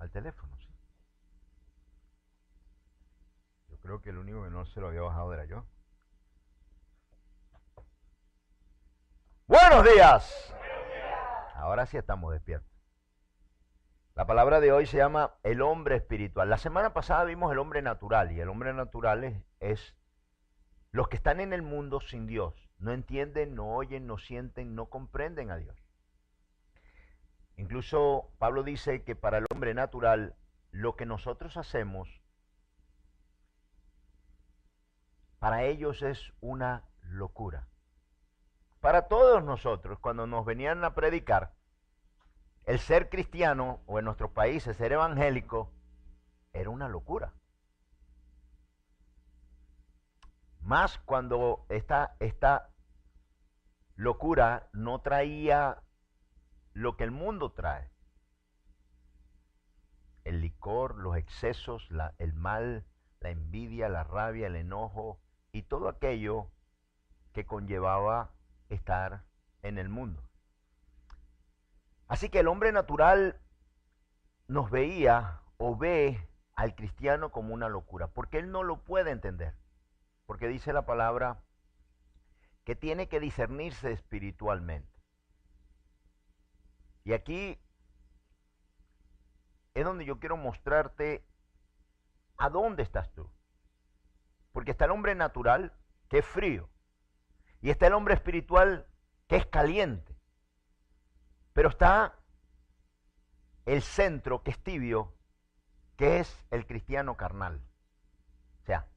al teléfono, sí. Yo creo que el único que no se lo había bajado era yo. Buenos días. Ahora sí estamos despiertos. La palabra de hoy se llama el hombre espiritual. La semana pasada vimos el hombre natural, y el hombre natural es los que están en el mundo sin Dios. No entienden, no oyen, no sienten, no comprenden a Dios. Incluso Pablo dice que para el hombre natural lo que nosotros hacemos para ellos es una locura. Para todos nosotros, cuando nos venían a predicar, el ser cristiano, o en nuestros países ser evangélico, era una locura. Más cuando esta locura no traía lo que el mundo trae. El licor, los excesos, el mal, la envidia, la rabia, el enojo y todo aquello que conllevaba estar en el mundo. Así que el hombre natural nos veía o ve al cristiano como una locura, porque él no lo puede entender. Porque dice la palabra que tiene que discernirse espiritualmente. Y aquí es donde yo quiero mostrarte a dónde estás tú. Porque está el hombre natural, que es frío, y está el hombre espiritual, que es caliente. Pero está el centro, que es tibio, que es el cristiano carnal. O sea,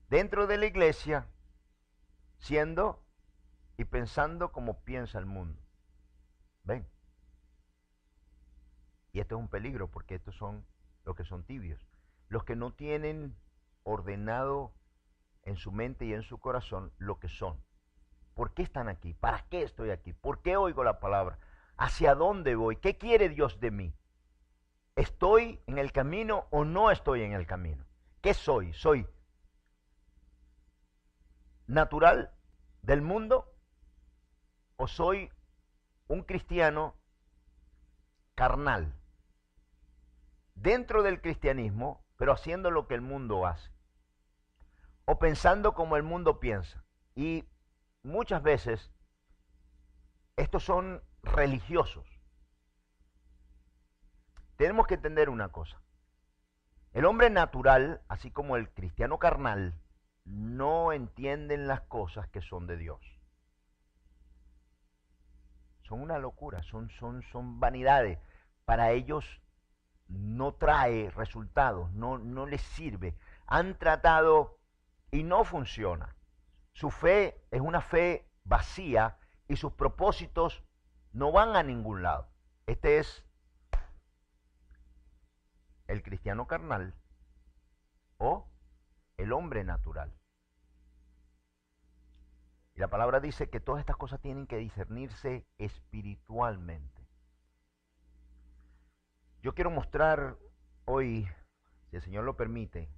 dentro de la iglesia, siendo y pensando como piensa el mundo. ¿Ven? Y esto es un peligro, porque estos son los que son tibios. Los que no tienen ordenado en su mente y en su corazón lo que son. ¿Por qué están aquí? ¿Para qué estoy aquí? ¿Por qué oigo la palabra? ¿Hacia dónde voy? ¿Qué quiere Dios de mí? ¿Estoy en el camino o no estoy en el camino? ¿Qué soy? ¿Soy natural del mundo o soy un cristiano carnal? Dentro del cristianismo, pero haciendo lo que el mundo hace. O pensando como el mundo piensa. Y muchas veces estos son religiosos. Tenemos que entender una cosa. El hombre natural, así como el cristiano carnal, no entienden las cosas que son de Dios. Son una locura, son vanidades. Para ellos no trae resultados, no les sirve. Han tratado y no funciona. Su fe es una fe vacía y sus propósitos no van a ningún lado. Este es el cristiano carnal o el hombre natural. Y la palabra dice que todas estas cosas tienen que discernirse espiritualmente. Yo quiero mostrar hoy, si el Señor lo permite,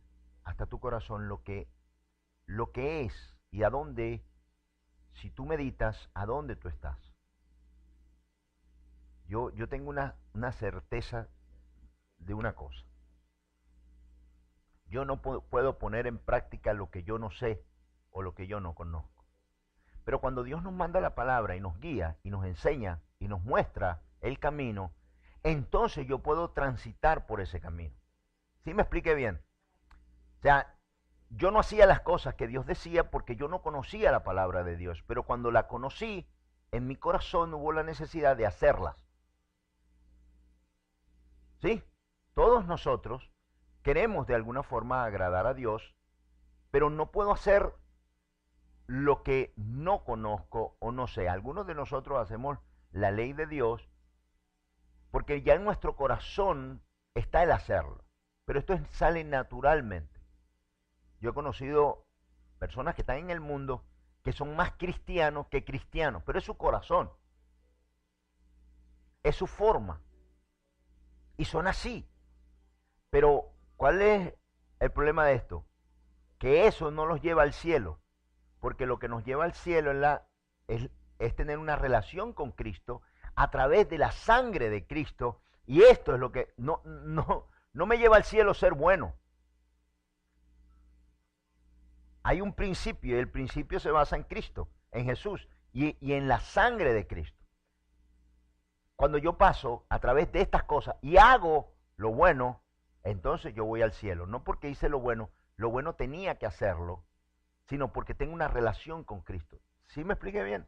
hasta tu corazón lo que es y a dónde, si tú meditas, a dónde tú estás. Yo tengo una certeza de una cosa. Yo no puedo poner en práctica lo que yo no sé o lo que yo no conozco. Pero cuando Dios nos manda la palabra y nos guía y nos enseña y nos muestra el camino, entonces yo puedo transitar por ese camino. ¿Sí me expliqué bien? O sea, yo no hacía las cosas que Dios decía porque yo no conocía la palabra de Dios, pero cuando la conocí, en mi corazón hubo la necesidad de hacerlas. ¿Sí? Todos nosotros queremos de alguna forma agradar a Dios, pero no puedo hacer lo que no conozco o no sé. Algunos de nosotros hacemos la ley de Dios porque ya en nuestro corazón está el hacerlo, pero esto sale naturalmente. Yo he conocido personas que están en el mundo que son más cristianos que cristianos, pero es su corazón, es su forma, y son así. Pero, ¿cuál es el problema de esto? Que eso no los lleva al cielo, porque lo que nos lleva al cielo es tener una relación con Cristo a través de la sangre de Cristo, Y esto es lo que no me lleva al cielo ser bueno. Hay un principio y el principio se basa en Cristo, en Jesús y en la sangre de Cristo. Cuando yo paso a través de estas cosas y hago lo bueno, entonces yo voy al cielo. No porque hice lo bueno tenía que hacerlo, sino porque tengo una relación con Cristo. ¿Sí me expliqué bien?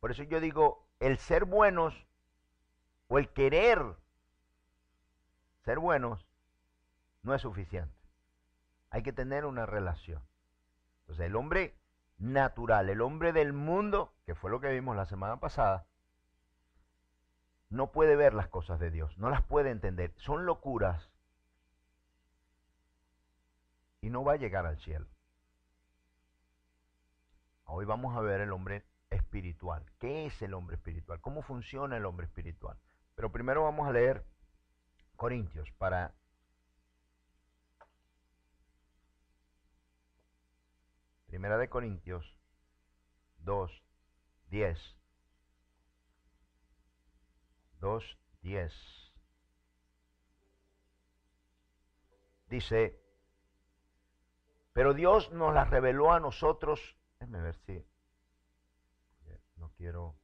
Por eso yo digo, el ser buenos o el querer ser buenos no es suficiente. Hay que tener una relación. Entonces el hombre natural, el hombre del mundo, que fue lo que vimos la semana pasada, no puede ver las cosas de Dios, no las puede entender. Son locuras y no va a llegar al cielo. Hoy vamos a ver el hombre espiritual. ¿Qué es el hombre espiritual? ¿Cómo funciona el hombre espiritual? Pero primero vamos a leer Corintios para Primera de Corintios 2:10. 2:10. Dice, pero Dios nos las reveló a nosotros. Déjame ver si no quiero.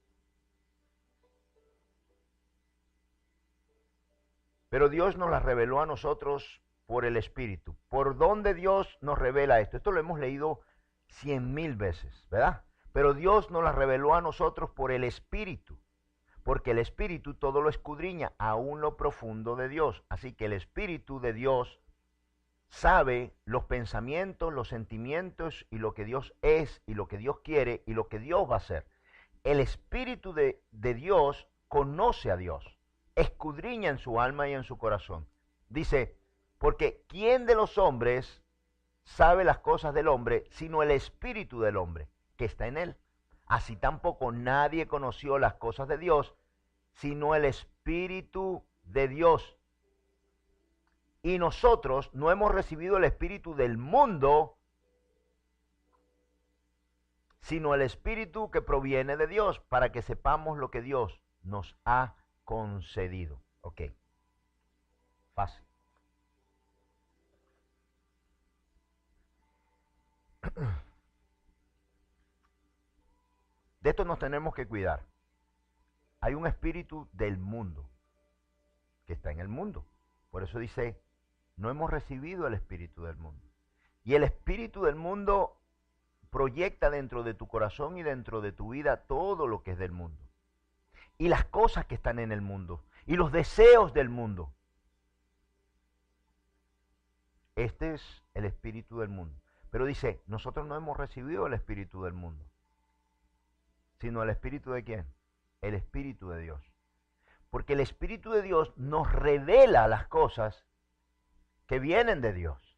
Pero Dios nos las reveló a nosotros por el Espíritu. ¿Por dónde Dios nos revela esto? Esto lo hemos leído 100,000 veces, ¿verdad? Pero Dios nos las reveló a nosotros por el Espíritu. Porque el Espíritu todo lo escudriña, aún lo profundo de Dios. Así que el Espíritu de Dios sabe los pensamientos, los sentimientos y lo que Dios es y lo que Dios quiere y lo que Dios va a hacer. El Espíritu de Dios conoce a Dios, escudriña en su alma y en su corazón. Dice, porque ¿quién de los hombres sabe las cosas del hombre sino el Espíritu del hombre que está en él? Así tampoco nadie conoció las cosas de Dios sino el Espíritu de Dios. Y nosotros no hemos recibido el espíritu del mundo, sino el espíritu que proviene de Dios, para que sepamos lo que Dios nos ha concedido. Ok. Fácil. De esto nos tenemos que cuidar. Hay un espíritu del mundo que está en el mundo. Por eso dice, no hemos recibido el espíritu del mundo. Y el espíritu del mundo proyecta dentro de tu corazón y dentro de tu vida todo lo que es del mundo. Y las cosas que están en el mundo. Y los deseos del mundo. Este es el espíritu del mundo. Pero dice, nosotros no hemos recibido el espíritu del mundo. Sino el espíritu de ¿quién? El espíritu de Dios. Porque el espíritu de Dios nos revela las cosas que vienen de Dios.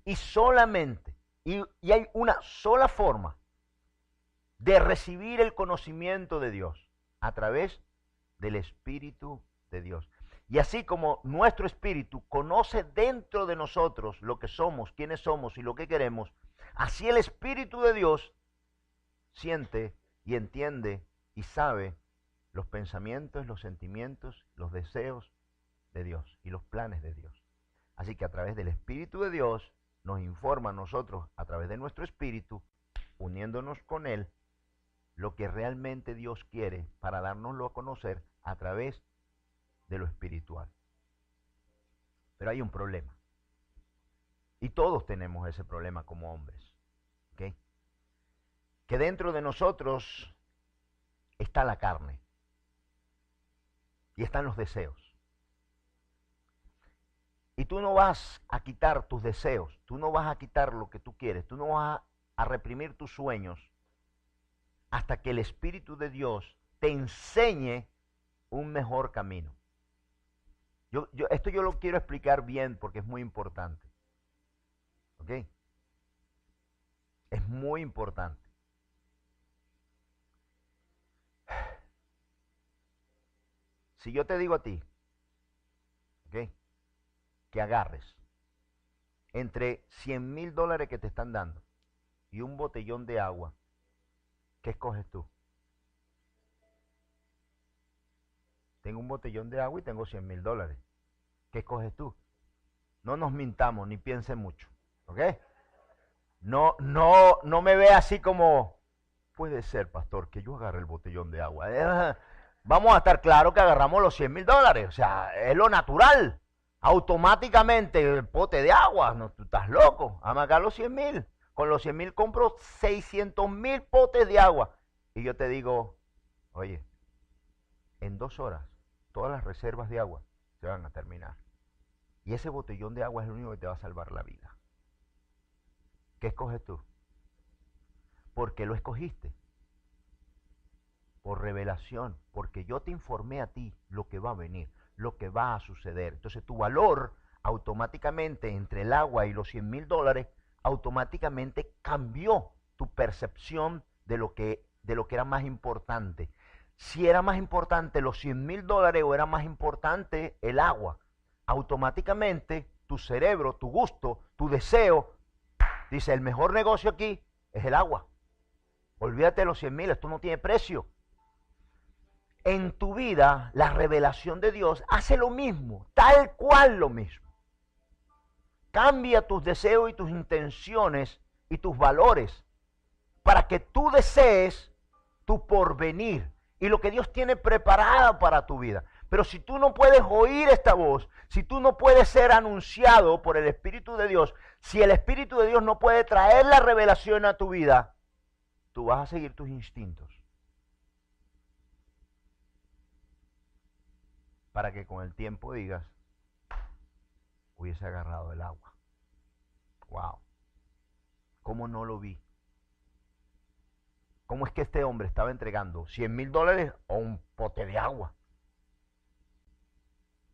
Y solamente, y hay una sola forma de recibir el conocimiento de Dios, a través del Espíritu de Dios. Y así como nuestro espíritu conoce dentro de nosotros lo que somos, quiénes somos y lo que queremos, así el Espíritu de Dios siente y entiende y sabe los pensamientos, los sentimientos, los deseos de Dios y los planes de Dios. Así que a través del Espíritu de Dios nos informa a nosotros, a través de nuestro espíritu, uniéndonos con Él, lo que realmente Dios quiere para dárnoslo a conocer a través de lo espiritual. Pero hay un problema. Y todos tenemos ese problema como hombres. ¿Okay? Que dentro de nosotros está la carne. Y están los deseos. Y tú no vas a quitar tus deseos, tú no vas a quitar lo que tú quieres, tú no vas a reprimir tus sueños hasta que el Espíritu de Dios te enseñe un mejor camino. Esto yo lo quiero explicar bien porque es muy importante. ¿Ok? Es muy importante. Si yo te digo a ti, ¿ok?, que agarres entre $100,000 que te están dando y un botellón de agua, ¿qué escoges tú? tengo un botellón de agua y tengo $100,000. ¿Qué escoges tú? No nos mintamos ni piensen mucho, ¿ok? No me ve así como, puede ser, pastor, que yo agarre el botellón de agua. Vamos a estar claros que agarramos los $100,000. O sea, es lo natural. Automáticamente el pote de agua. No, tú estás loco. Vamos a agarrar los 100,000. Con los 100,000 compro 600,000 potes de agua. Y yo te digo, oye, en 2 horas todas las reservas de agua se van a terminar. Y ese botellón de agua es lo único que te va a salvar la vida. ¿Qué escoges tú? ¿Por qué lo escogiste? Por revelación, porque yo te informé a ti lo que va a venir, lo que va a suceder. Entonces tu valor automáticamente entre el agua y los $100,000 automáticamente cambió tu percepción de lo que era más importante. Si era más importante los $100,000 o era más importante el agua, automáticamente tu cerebro, tu gusto, tu deseo, dice, el mejor negocio aquí es el agua. Olvídate de los 100,000, esto no tiene precio. En tu vida, la revelación de Dios hace lo mismo, tal cual lo mismo. Cambia tus deseos y tus intenciones y tus valores para que tú desees tu porvenir y lo que Dios tiene preparado para tu vida. Pero si tú no puedes oír esta voz, si tú no puedes ser anunciado por el Espíritu de Dios, si el Espíritu de Dios no puede traer la revelación a tu vida, tú vas a seguir tus instintos. Para que con el tiempo digas, hubiese agarrado el agua. Wow. ¿Cómo no lo vi? ¿Cómo es que este hombre estaba entregando $100,000 o un pote de agua?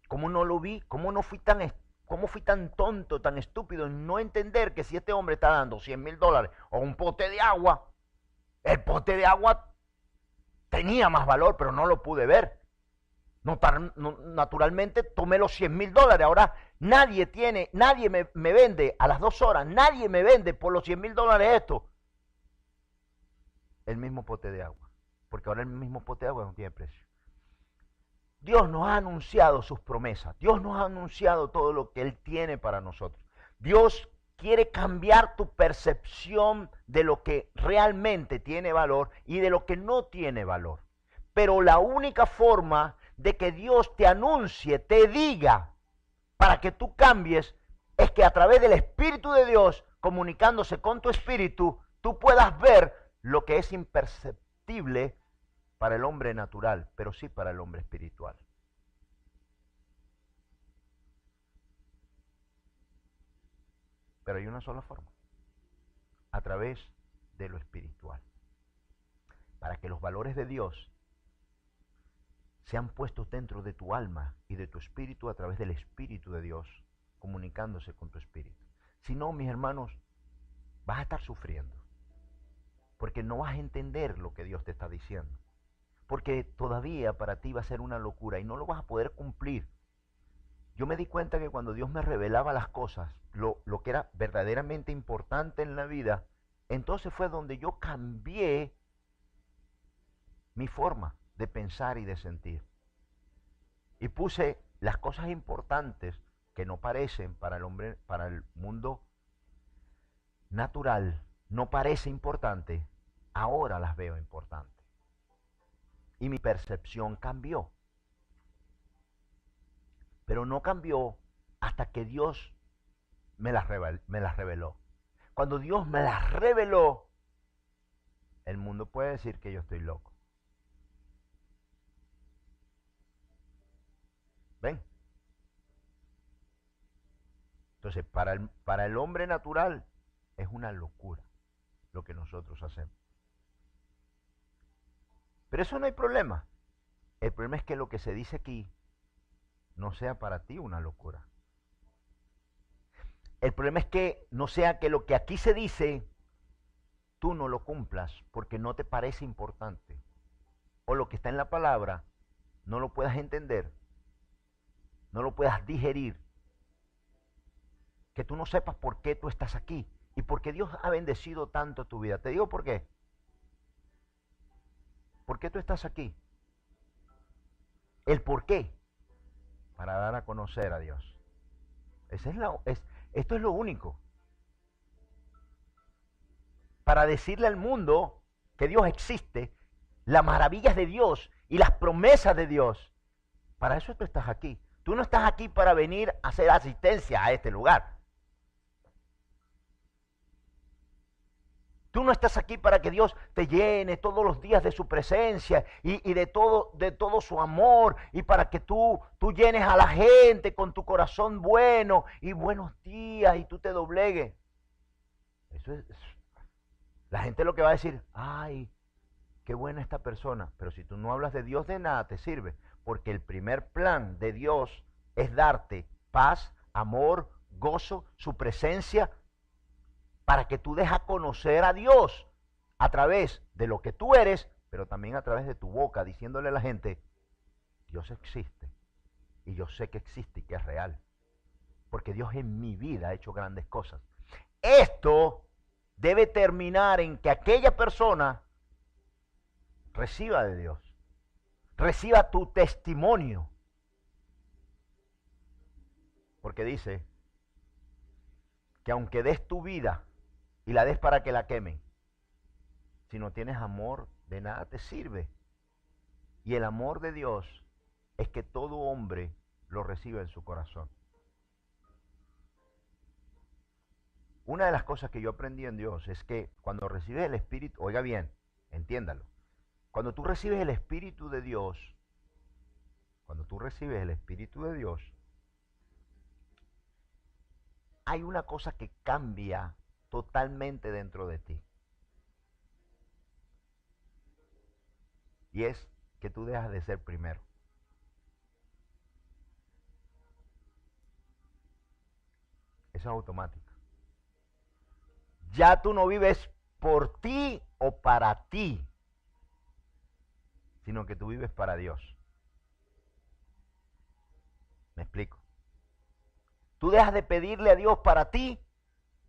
¿Cómo no lo vi? ¿Cómo fui tan tonto, tan estúpido en no entender que si este hombre está dando $100,000 o un pote de agua, el pote de agua tenía más valor, pero no lo pude ver? Naturalmente tomé los $100,000. Ahora nadie me vende a las 2 horas, nadie me vende por los $100,000 esto. El mismo pote de agua. Porque ahora el mismo pote de agua no tiene precio. Dios nos ha anunciado sus promesas. Dios nos ha anunciado todo lo que Él tiene para nosotros. Dios quiere cambiar tu percepción de lo que realmente tiene valor y de lo que no tiene valor. Pero la única forma de que Dios te anuncie, te diga, para que tú cambies, es que a través del Espíritu de Dios, comunicándose con tu espíritu, tú puedas ver lo que es imperceptible para el hombre natural, pero sí para el hombre espiritual. Pero hay una sola forma, a través de lo espiritual, para que los valores de Dios sean puestos dentro de tu alma y de tu espíritu a través del Espíritu de Dios, comunicándose con tu espíritu. Si no, mis hermanos, vas a estar sufriendo, porque no vas a entender lo que Dios te está diciendo, porque todavía para ti va a ser una locura y no lo vas a poder cumplir. Yo me di cuenta que cuando Dios me revelaba las cosas, lo que era verdaderamente importante en la vida, entonces fue donde yo cambié mi forma de pensar y de sentir. Y puse las cosas importantes que no parecen para el hombre, para el mundo natural, no parece importante, ahora las veo importantes. Y mi percepción cambió. Pero no cambió hasta que Dios me las reveló. Cuando Dios me las reveló, el mundo puede decir que yo estoy loco. ¿Ven? Entonces, para el hombre natural es una locura lo que nosotros hacemos. Pero eso no hay problema. El problema es que lo que se dice aquí no sea para ti una locura. El problema es que no sea que lo que aquí se dice, tú no lo cumplas porque no te parece importante. O lo que está en la palabra, no lo puedas entender, no lo puedas digerir. Que tú no sepas por qué tú estás aquí y por qué Dios ha bendecido tanto tu vida. Te digo por qué. ¿Por qué tú estás aquí? ¿El por qué? Para dar a conocer a Dios. Esto es lo único. Para decirle al mundo que Dios existe, las maravillas de Dios y las promesas de Dios. Para eso tú estás aquí. Tú no estás aquí para venir a hacer asistencia a este lugar. Tú no estás aquí para que Dios te llene todos los días de su presencia y de todo su amor, y para que tú llenes a la gente con tu corazón bueno y buenos días y tú te doblegues. Eso es, la gente lo que va a decir, ay, qué buena esta persona. Pero si tú no hablas de Dios, de nada te sirve. Porque el primer plan de Dios es darte paz, amor, gozo, su presencia, para que tú des a conocer a Dios a través de lo que tú eres, pero también a través de tu boca, diciéndole a la gente, Dios existe. Y yo sé que existe y que es real. Porque Dios en mi vida ha hecho grandes cosas. Esto debe terminar en que aquella persona reciba de Dios, reciba tu testimonio. Porque dice que aunque des tu vida y la des para que la quemen, si no tienes amor, de nada te sirve. Y el amor de Dios es que todo hombre lo reciba en su corazón. Una de las cosas que yo aprendí en Dios es que cuando recibes el Espíritu, oiga bien, entiéndalo, cuando tú recibes el Espíritu de Dios, hay una cosa que cambia totalmente dentro de ti. Y es que tú dejas de ser primero. Eso es automático. Ya tú no vives por ti o para ti, sino que tú vives para Dios. ¿Me explico? Tú dejas de pedirle a Dios para ti,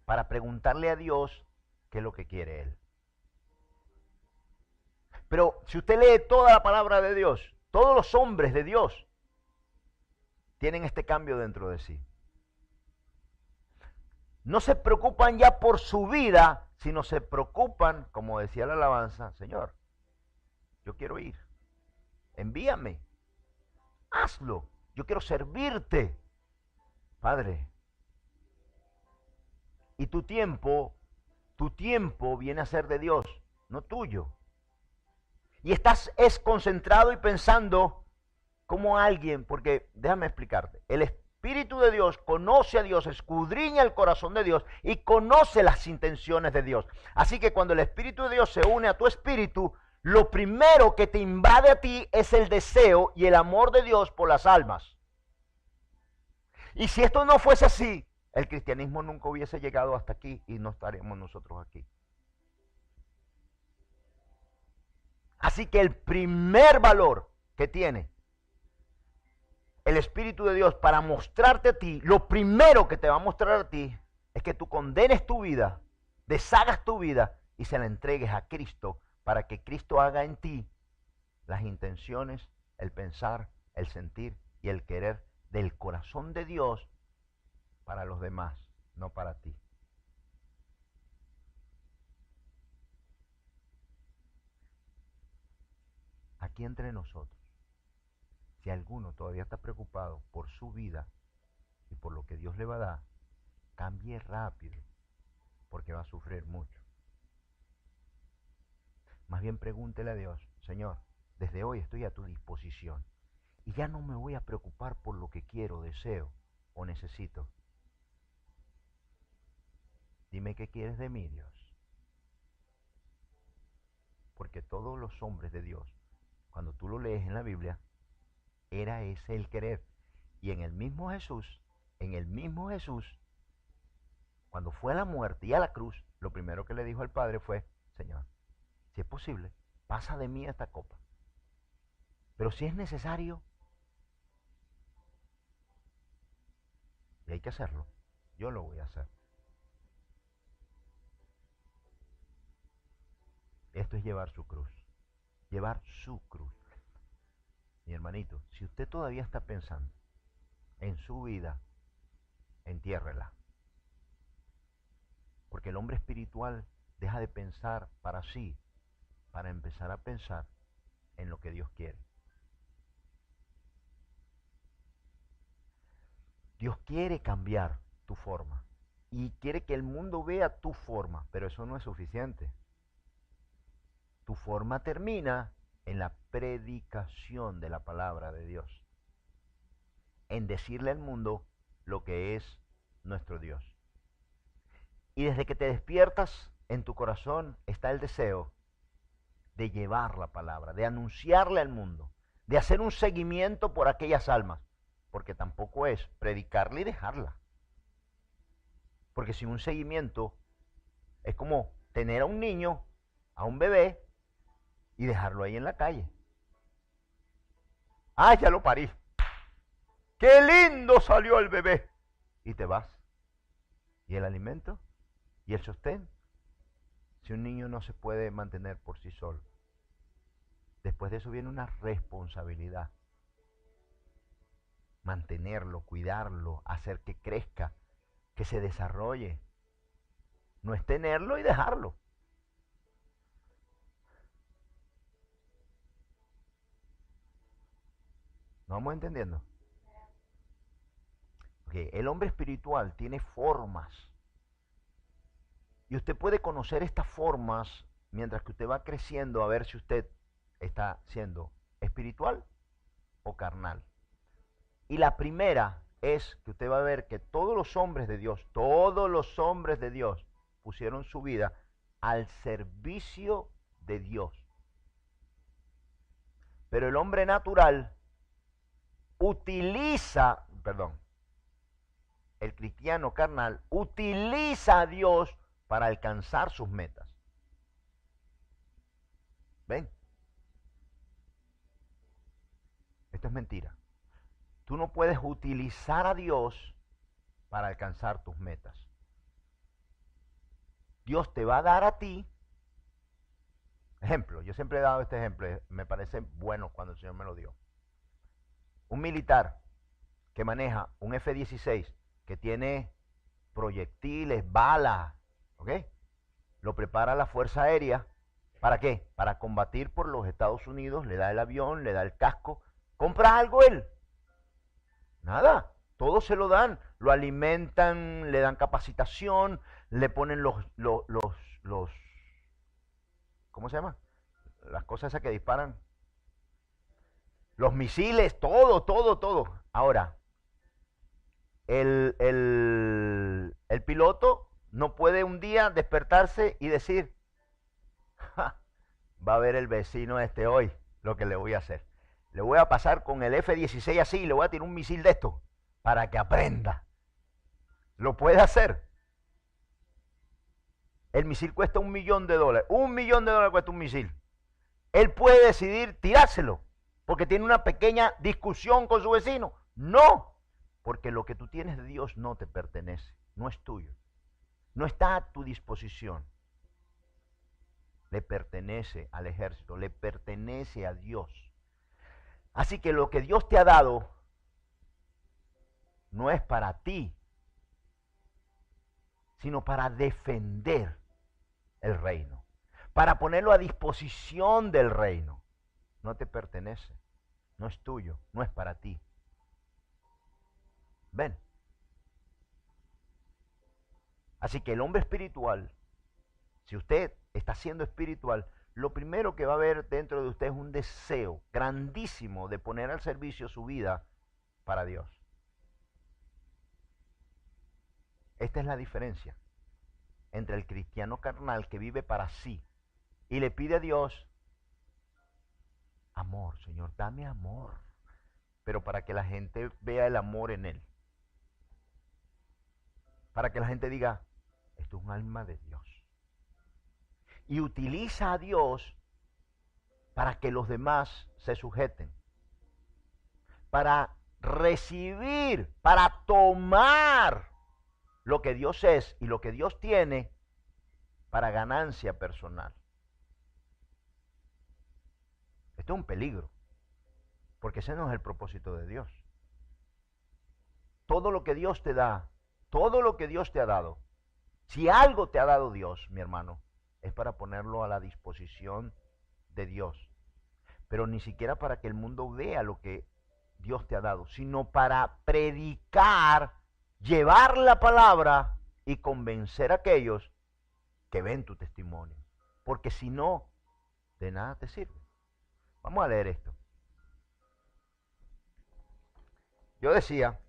para preguntarle a Dios qué es lo que quiere Él. Pero si usted lee toda la palabra de Dios, todos los hombres de Dios tienen este cambio dentro de sí. No se preocupan ya por su vida, sino se preocupan, como decía la alabanza, Señor, yo quiero ir, envíame, hazlo, yo quiero servirte, Padre. Y tu tiempo viene a ser de Dios, no tuyo. Y estás concentrado y pensando como alguien, porque déjame explicarte, el Espíritu de Dios conoce a Dios, escudriña el corazón de Dios y conoce las intenciones de Dios. Así que cuando el Espíritu de Dios se une a tu espíritu, lo primero que te invade a ti es el deseo y el amor de Dios por las almas. Y si esto no fuese así, el cristianismo nunca hubiese llegado hasta aquí y no estaríamos nosotros aquí. Así que el primer valor que tiene el Espíritu de Dios para mostrarte a ti, lo primero que te va a mostrar a ti es que tú condenes tu vida, deshagas tu vida y se la entregues a Cristo para que Cristo haga en ti las intenciones, el pensar, el sentir y el querer del corazón de Dios para los demás, no para ti. Aquí entre nosotros, si alguno todavía está preocupado por su vida y por lo que Dios le va a dar, cambie rápido, porque va a sufrir mucho. Más bien pregúntele a Dios, Señor, desde hoy estoy a tu disposición y ya no me voy a preocupar por lo que quiero, deseo o necesito. Dime qué quieres de mí, Dios. Porque todos los hombres de Dios, cuando tú lo lees en la Biblia, era ese el querer. Y en el mismo Jesús, cuando fue a la muerte y a la cruz, lo primero que le dijo al Padre fue, Señor, si es posible, pasa de mí esta copa. Pero si es necesario, y hay que hacerlo, yo lo voy a hacer. Esto es llevar su cruz. Llevar su cruz. mi hermanito, si usted todavía está pensando en su vida, entiérrela. Porque el hombre espiritual deja de pensar para sí, para empezar a pensar en lo que Dios quiere. Dios quiere cambiar tu forma y quiere que el mundo vea tu forma, pero eso no es suficiente. Tu forma termina en la predicación de la palabra de Dios, en decirle al mundo lo que es nuestro Dios. Y desde que te despiertas, en tu corazón está el deseo de llevar la palabra, de anunciarle al mundo, de hacer un seguimiento por aquellas almas, porque tampoco es predicarla y dejarla. Porque si un seguimiento es como tener a un niño, a un bebé, y dejarlo ahí en la calle. Ah, ya lo parí. ¡Qué lindo salió el bebé! Y te vas. ¿Y el alimento? ¿Y el sostén? Si un niño no se puede mantener por sí solo, después de eso viene una responsabilidad. Mantenerlo, cuidarlo, hacer que crezca, que se desarrolle. No es tenerlo y dejarlo. ¿No vamos entendiendo? Okay. El hombre espiritual tiene formas. Y usted puede conocer estas formas mientras que usted va creciendo a ver si usted está siendo espiritual o carnal. Y la primera es que usted va a ver que todos los hombres de Dios pusieron su vida al servicio de Dios. Pero el hombre natural el cristiano carnal utiliza a Dios para alcanzar sus metas. ¿Ven? Esto es mentira. Tú no puedes utilizar a Dios para alcanzar tus metas. Dios te va a dar a ti. Ejemplo, yo siempre he dado este ejemplo, me parece bueno cuando el Señor me lo dio. Un militar que maneja un F-16, que tiene proyectiles, balas, ¿ok? Lo prepara la Fuerza Aérea. ¿Para qué? Para combatir por los Estados Unidos, le da el avión, le da el casco. ¿Compra algo él? Nada, todo se lo dan, lo alimentan, le dan capacitación, le ponen los ¿cómo se llama? Las cosas esas que disparan. Los misiles, todo. Ahora, el piloto no puede un día despertarse y decir, ja, va a ver el vecino hoy lo que le voy a hacer. Le voy a pasar con el F-16 así y le voy a tirar un misil de esto para que aprenda. Lo puede hacer. El misil cuesta $1 millón. $1 millón cuesta un misil. Él puede decidir tirárselo porque tiene una pequeña discusión con su vecino. No, porque lo que tú tienes de Dios no te pertenece, no es tuyo. No está a tu disposición. Le pertenece al ejército, le pertenece a Dios. Así que lo que Dios te ha dado no es para ti, sino para defender el reino, para ponerlo a disposición del reino. No te pertenece, no es tuyo, no es para ti. ¿Ven? Así que el hombre espiritual, si usted está siendo espiritual, lo primero que va a haber dentro de usted es un deseo grandísimo de poner al servicio su vida para Dios. Esta es la diferencia entre el cristiano carnal que vive para sí y le pide a Dios amor, Señor, dame amor, pero para que la gente vea el amor en él. Para que la gente diga, esto es un alma de Dios. Y utiliza a Dios para que los demás se sujeten. Para recibir, para tomar lo que Dios es y lo que Dios tiene para ganancia personal. Esto es un peligro. Porque ese no es el propósito de Dios. Todo lo que Dios te da, todo lo que Dios te ha dado, si algo te ha dado Dios, mi hermano, es para ponerlo a la disposición de Dios. Pero ni siquiera para que el mundo vea lo que Dios te ha dado, sino para predicar, llevar la palabra y convencer a aquellos que ven tu testimonio. Porque si no, de nada te sirve. Vamos a leer esto. Yo decía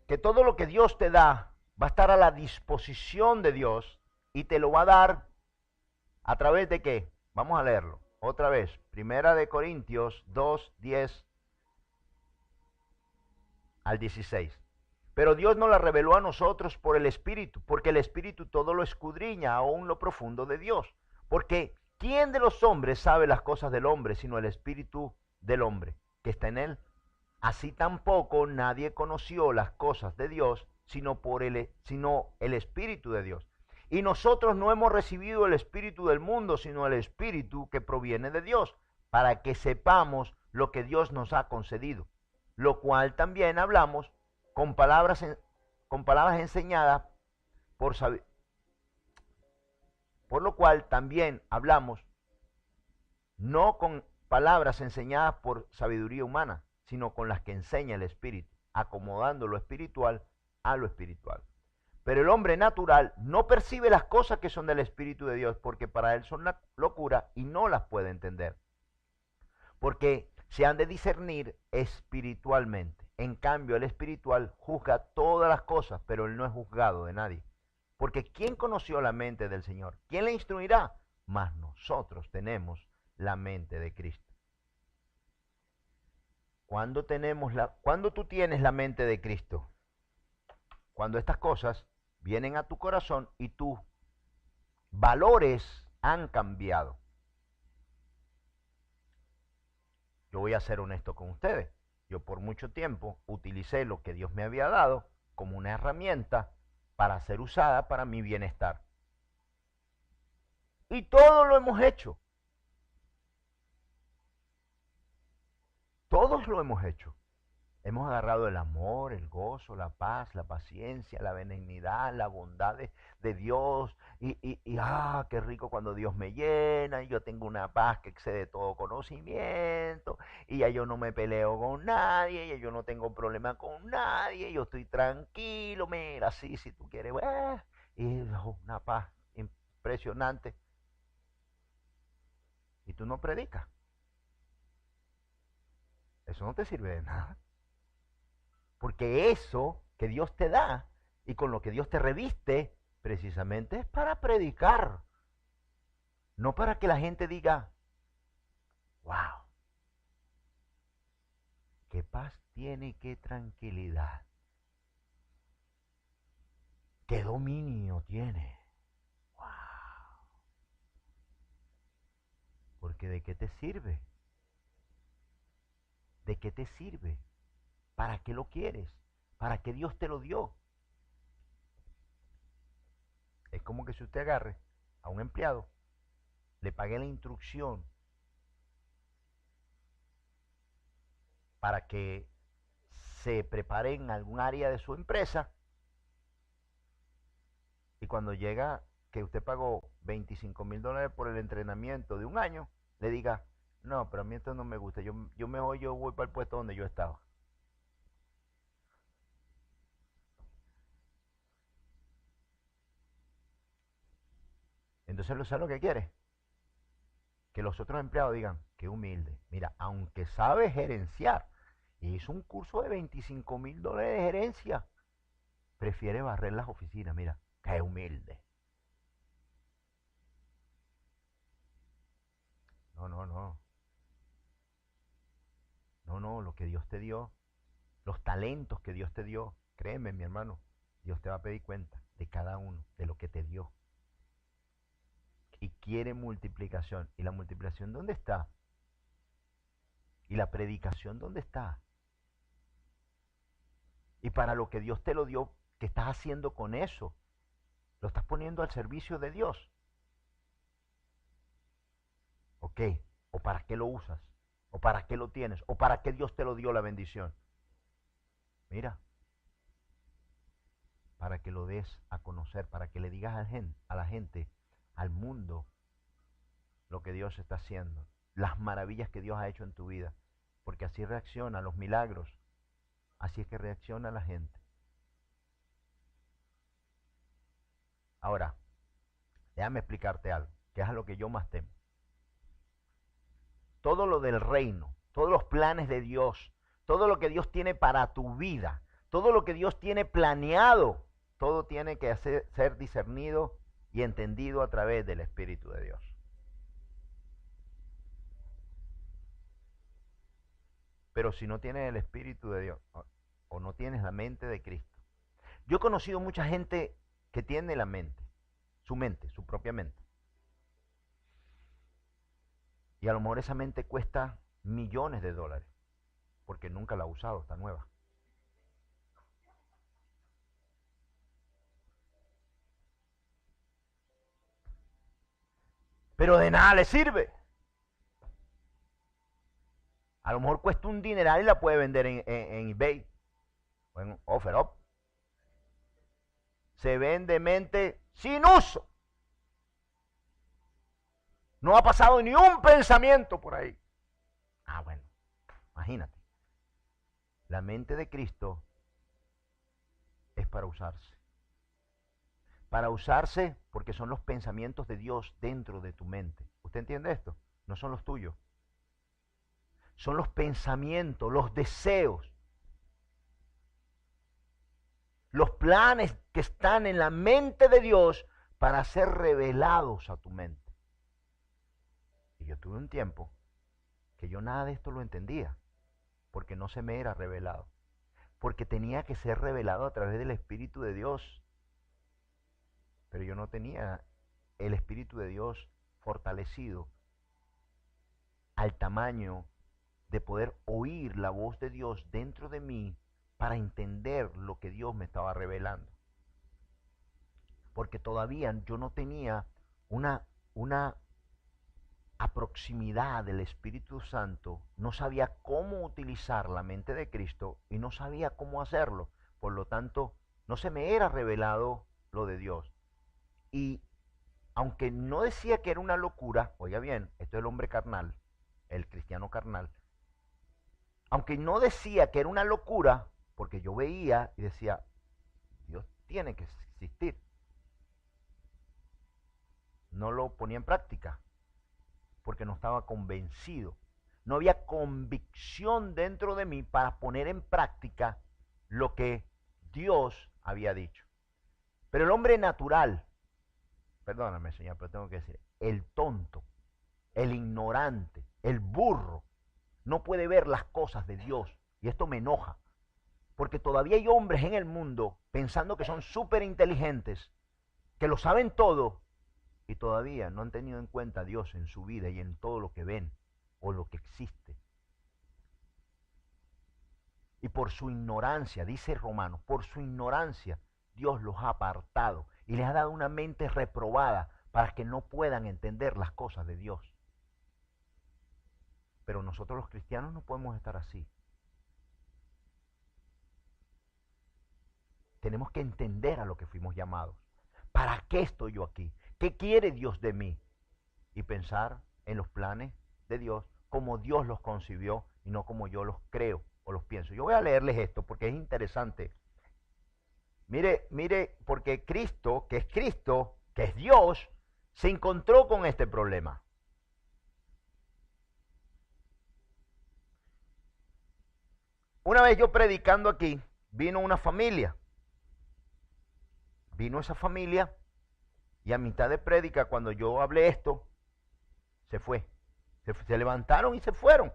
que todo lo que Dios te da va a estar a la disposición de Dios y te lo va a dar a través de qué. Vamos a leerlo otra vez. Primera de Corintios 2, 10 al 16. Pero Dios nos la reveló a nosotros por el Espíritu, porque el Espíritu todo lo escudriña, aún lo profundo de Dios. Porque ¿quién de los hombres sabe las cosas del hombre, sino el Espíritu del hombre que está en él? Así tampoco nadie conoció las cosas de Dios, sino el Espíritu de Dios. Y nosotros no hemos recibido el Espíritu del mundo, sino el Espíritu que proviene de Dios, para que sepamos lo que Dios nos ha concedido. Lo cual también hablamos con palabras enseñadas por lo cual también hablamos no con palabras enseñadas por sabiduría humana, sino con las que enseña el Espíritu, acomodando lo espiritual a lo espiritual. Pero el hombre natural no percibe las cosas que son del Espíritu de Dios, porque para él son la locura y no las puede entender. Porque se han de discernir espiritualmente. En cambio, el espiritual juzga todas las cosas, pero él no es juzgado de nadie. Porque ¿quién conoció la mente del Señor? ¿Quién le instruirá? Mas nosotros tenemos la mente de Cristo. ¿Cuándo tú tienes la mente de Cristo? Cuando estas cosas vienen a tu corazón y tus valores han cambiado. Yo voy a ser honesto con ustedes. Yo por mucho tiempo utilicé lo que Dios me había dado como una herramienta para ser usada para mi bienestar. Y todo lo hemos hecho. Todos lo hemos hecho. Hemos agarrado el amor, el gozo, la paz, la paciencia, la benignidad, la bondad de Dios. Qué rico cuando Dios me llena y yo tengo una paz que excede todo conocimiento. Y ya yo no me peleo con nadie, ya yo no tengo problema con nadie, yo estoy tranquilo, mira, así si tú quieres. Y una paz impresionante. Y tú no predicas. Eso no te sirve de nada. Porque eso que Dios te da y con lo que Dios te reviste, precisamente es para predicar. No para que la gente diga, wow, qué paz tiene y qué tranquilidad. Qué dominio tiene. Wow. Porque ¿de qué te sirve? ¿De qué te sirve? ¿Para qué lo quieres? ¿Para qué Dios te lo dio? Es como que si usted agarre a un empleado, le pague la instrucción para que se prepare en algún área de su empresa y cuando llega que usted pagó $25,000 por el entrenamiento de un año, le diga, no, pero a mí esto no me gusta, yo voy para el puesto donde yo estaba. Entonces, ¿sabes lo que quiere? Que los otros empleados digan, qué humilde. Mira, aunque sabe gerenciar, y hizo un curso de $25,000 de gerencia, prefiere barrer las oficinas. Mira, qué humilde. No. No, lo que Dios te dio, los talentos que Dios te dio, créeme, mi hermano, Dios te va a pedir cuenta de cada uno, de lo que te dio. Y quiere multiplicación. ¿Y la multiplicación dónde está? ¿Y la predicación dónde está? Y para lo que Dios te lo dio, ¿qué estás haciendo con eso? ¿Lo estás poniendo al servicio de Dios? ¿Ok? ¿O para qué lo usas? ¿O para qué lo tienes? ¿O para qué Dios te lo dio la bendición? Mira, para que lo des a conocer, para que le digas a la gente, al mundo, lo que Dios está haciendo, las maravillas que Dios ha hecho en tu vida, porque así reacciona a los milagros, así es que reacciona la gente. Ahora, déjame explicarte algo, que es a lo que yo más temo. Todo lo del reino, todos los planes de Dios, todo lo que Dios tiene para tu vida, todo lo que Dios tiene planeado, todo tiene que ser discernido y entendido a través del Espíritu de Dios. Pero si no tienes el Espíritu de Dios o no tienes la mente de Cristo. Yo he conocido mucha gente que tiene la mente, su propia mente. Y a lo mejor esa mente cuesta millones de dólares, porque nunca la ha usado, está nueva. Pero de nada le sirve. A lo mejor cuesta un dineral y la puede vender en eBay o en OfferUp. Se vende mente sin uso. No ha pasado ni un pensamiento por ahí. Ah, bueno, imagínate. La mente de Cristo es para usarse. Para usarse porque son los pensamientos de Dios dentro de tu mente. ¿Usted entiende esto? No son los tuyos. Son los pensamientos, los deseos, los planes que están en la mente de Dios para ser revelados a tu mente. Y yo tuve un tiempo que yo nada de esto lo entendía, porque no se me era revelado, porque tenía que ser revelado a través del Espíritu de Dios. Pero yo no tenía el Espíritu de Dios fortalecido al tamaño de poder oír la voz de Dios dentro de mí para entender lo que Dios me estaba revelando. Porque todavía yo no tenía una proximidad del Espíritu Santo, no sabía cómo utilizar la mente de Cristo y no sabía cómo hacerlo. Por lo tanto, no se me era revelado lo de Dios. Y aunque no decía que era una locura, oiga bien, esto es el hombre carnal, el cristiano carnal, aunque no decía que era una locura, porque yo veía y decía, Dios tiene que existir. No lo ponía en práctica, porque no estaba convencido. No había convicción dentro de mí para poner en práctica lo que Dios había dicho. Pero el hombre natural, perdóname Señor, pero tengo que decir, el tonto, el ignorante, el burro, no puede ver las cosas de Dios. Y esto me enoja. Porque todavía hay hombres en el mundo pensando que son súper inteligentes, que lo saben todo, y todavía no han tenido en cuenta a Dios en su vida y en todo lo que ven o lo que existe. Y por su ignorancia, dice Romanos, por su ignorancia, Dios los ha apartado y les ha dado una mente reprobada para que no puedan entender las cosas de Dios. Pero nosotros los cristianos no podemos estar así. Tenemos que entender a lo que fuimos llamados. ¿Para qué estoy yo aquí? ¿Qué quiere Dios de mí? Y pensar en los planes de Dios como Dios los concibió y no como yo los creo o los pienso. Yo voy a leerles esto porque es interesante. Mire, porque Cristo, que es Dios, se encontró con este problema. Una vez yo predicando aquí, vino una familia. Vino esa familia y a mitad de prédica, cuando yo hablé esto, se fue. Se levantaron y se fueron.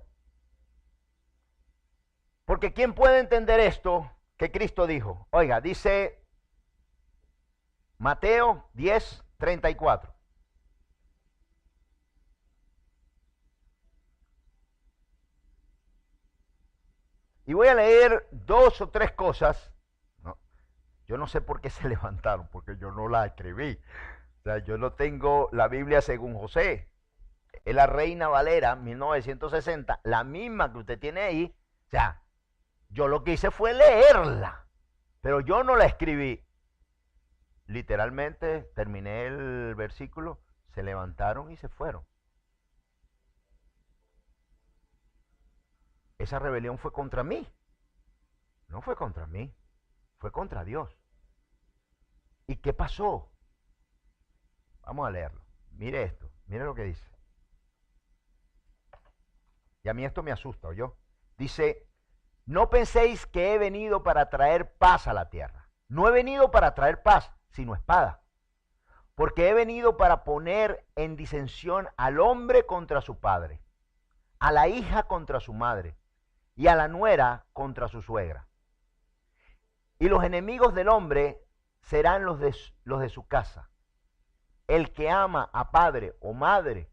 Porque ¿quién puede entender esto que Cristo dijo? Oiga, dice Mateo 10:34. Y voy a leer 2 o 3 cosas. ¿No? Yo no sé por qué se levantaron, porque yo no la escribí. O sea, yo no tengo la Biblia según José. es la Reina Valera 1960, la misma que usted tiene ahí. O sea, yo lo que hice fue leerla, pero yo no la escribí. Literalmente terminé el versículo, se levantaron y se fueron. Esa rebelión fue contra mí. No fue contra mí, fue contra Dios. ¿Y qué pasó? Vamos a leerlo. Mire esto, mire lo que dice. Y a mí esto me asusta, ¿oyó? Dice, no penséis que he venido para traer paz a la tierra. No he venido para traer paz, sino espada. Porque he venido para poner en disensión al hombre contra su padre, a la hija contra su madre, y a la nuera contra su suegra. Y los enemigos del hombre serán los de su casa. El que ama a padre o madre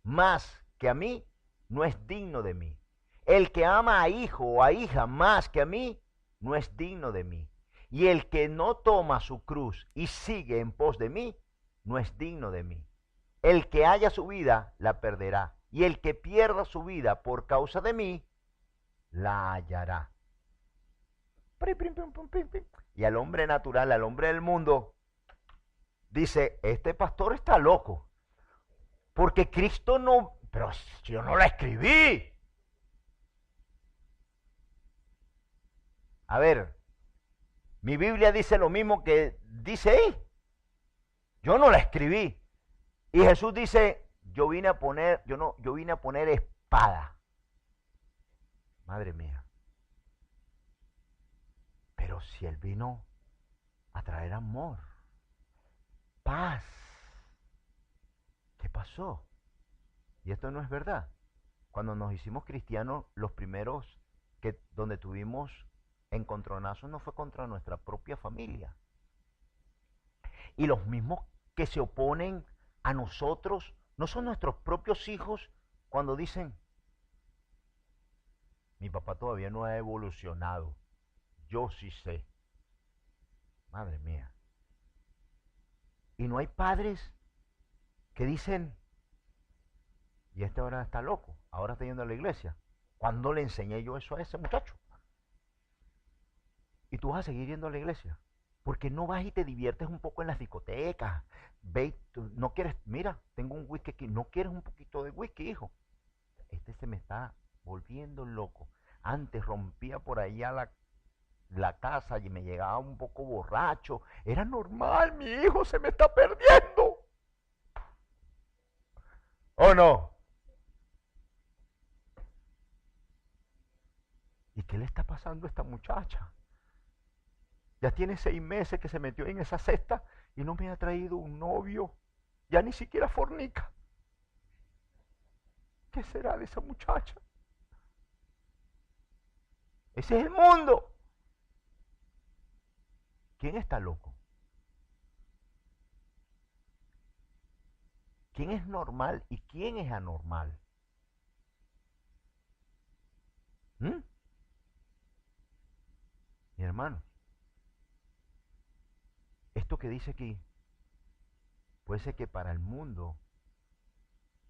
más que a mí, no es digno de mí. El que ama a hijo o a hija más que a mí, no es digno de mí. Y el que no toma su cruz y sigue en pos de mí, no es digno de mí. El que haya su vida, la perderá. Y el que pierda su vida por causa de mí, la hallará. Y al hombre natural, al hombre del mundo, dice, este pastor está loco. Porque Cristo no, pero yo no la escribí. A ver, mi Biblia dice lo mismo que dice ahí. Yo no la escribí. Y Jesús dice, yo vine a poner espada. Madre mía. Pero si Él vino a traer amor, paz, ¿qué pasó? Y esto no es verdad. Cuando nos hicimos cristianos, los primeros donde tuvimos encontronazos no fue contra nuestra propia familia. Y los mismos que se oponen a nosotros no son nuestros propios hijos cuando dicen, mi papá todavía no ha evolucionado, yo sí sé. Madre mía. Y no hay padres que dicen, y este ahora está loco, ahora está yendo a la iglesia. ¿Cuándo le enseñé yo eso a ese muchacho? Y tú vas a seguir yendo a la iglesia. Porque no vas y te diviertes un poco en las discotecas. Ve, tú no quieres, mira, tengo un whisky aquí. ¿No quieres un poquito de whisky, hijo? Este se me está volviendo loco. Antes rompía por allá la casa y me llegaba un poco borracho. Era normal, mi hijo se me está perdiendo. ¿O no? ¿Y qué le está pasando a esta muchacha? Ya tiene 6 meses que se metió en esa cesta y no me ha traído un novio. Ya ni siquiera fornica. ¿Qué será de esa muchacha? Ese es el mundo. ¿Quién está loco? ¿Quién es normal y quién es anormal? Mi hermano, esto que dice aquí puede ser que para el mundo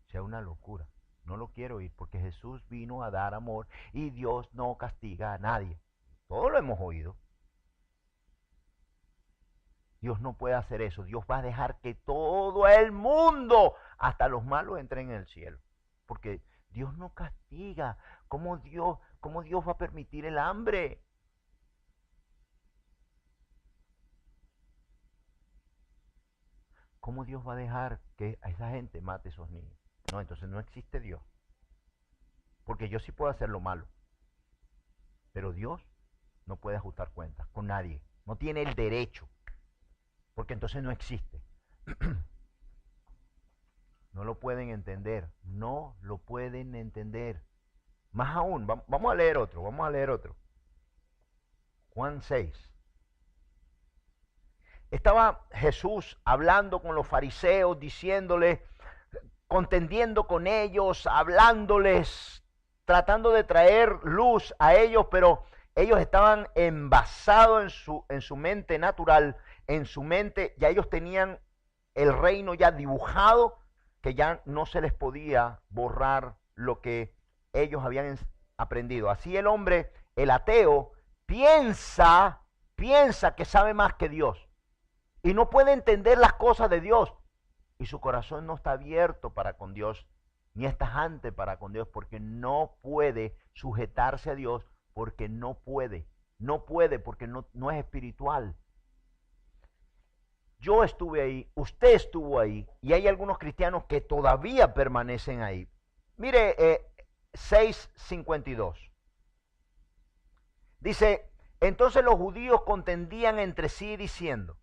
sea una locura. No lo quiero oír porque Jesús vino a dar amor y Dios no castiga a nadie. Todo lo hemos oído. Dios no puede hacer eso. Dios va a dejar que todo el mundo, hasta los malos, entren en el cielo. Porque Dios no castiga. ¿Cómo Dios va a permitir el hambre? ¿Cómo Dios va a dejar que a esa gente mate a esos niños? No, entonces no existe Dios. Porque yo sí puedo hacer lo malo. Pero Dios no puede ajustar cuentas con nadie. No tiene el derecho. Porque entonces no existe. No lo pueden entender. No lo pueden entender. Más aún, vamos a leer otro. Juan 6. Estaba Jesús hablando con los fariseos, diciéndoles, contendiendo con ellos, hablándoles, tratando de traer luz a ellos, pero ellos estaban envasados en su mente natural, en su mente, ya ellos tenían el reino ya dibujado, que ya no se les podía borrar lo que ellos habían aprendido. Así el hombre, el ateo, piensa que sabe más que Dios y no puede entender las cosas de Dios y su corazón no está abierto para con Dios ni es tajante para con Dios porque no puede sujetarse a Dios porque no puede porque no es espiritual. Yo estuve ahí, usted estuvo ahí y hay algunos cristianos que todavía permanecen ahí. Mire, 6:52. Dice, entonces los judíos contendían entre sí diciendo,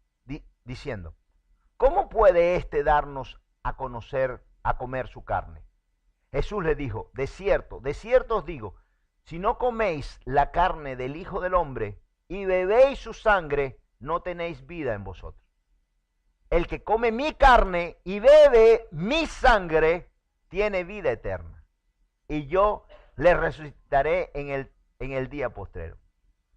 ¿cómo puede éste darnos a conocer, a comer su carne? Jesús le dijo, de cierto os digo, si no coméis la carne del Hijo del Hombre y bebéis su sangre, no tenéis vida en vosotros. El que come mi carne y bebe mi sangre, tiene vida eterna. Y yo le resucitaré en el día postrero.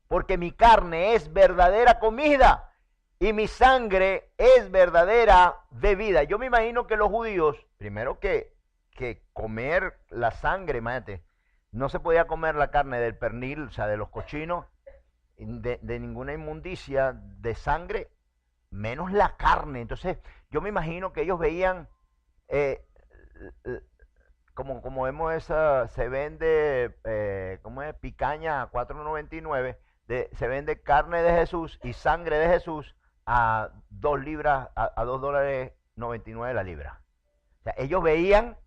Porque mi carne es verdadera comida y mi sangre es verdadera bebida. Yo me imagino que los judíos, primero que comer la sangre, imagínate, no se podía comer la carne del pernil, o sea, de los cochinos, de ninguna inmundicia de sangre, menos la carne. Entonces, yo me imagino que ellos veían, como vemos esa, se vende, ¿cómo es? Picaña a $4.99, se vende carne de Jesús y sangre de Jesús a 2 libras, a $2.99 la libra. O sea, ellos veían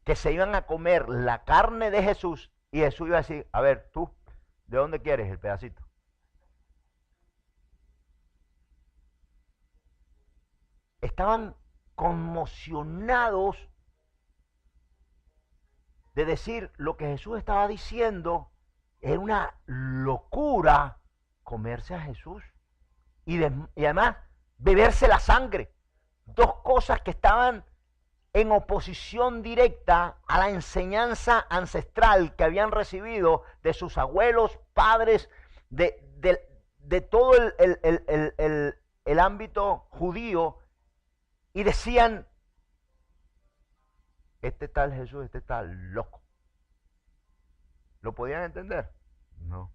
que se iban a comer la carne de Jesús y Jesús iba a decir, a ver, tú, ¿de dónde quieres el pedacito? Estaban conmocionados de decir lo que Jesús estaba diciendo. Era una locura comerse a Jesús y además beberse la sangre. Dos cosas que estaban en oposición directa a la enseñanza ancestral que habían recibido de sus abuelos, padres, de todo el ámbito judío, y decían, este tal Jesús, este tal loco. ¿Lo podían entender? No.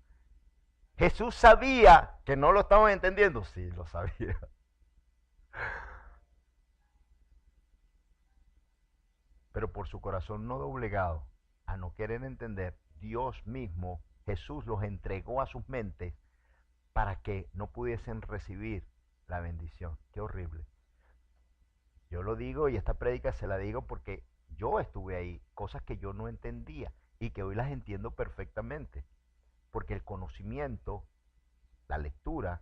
Jesús sabía que no lo estaban entendiendo. Sí, lo sabía. Pero por su corazón no doblegado a no querer entender, Dios mismo, Jesús los entregó a sus mentes para que no pudiesen recibir la bendición. Qué horrible. Yo lo digo y esta prédica se la digo porque yo estuve ahí, cosas que yo no entendía y que hoy las entiendo perfectamente, porque el conocimiento, la lectura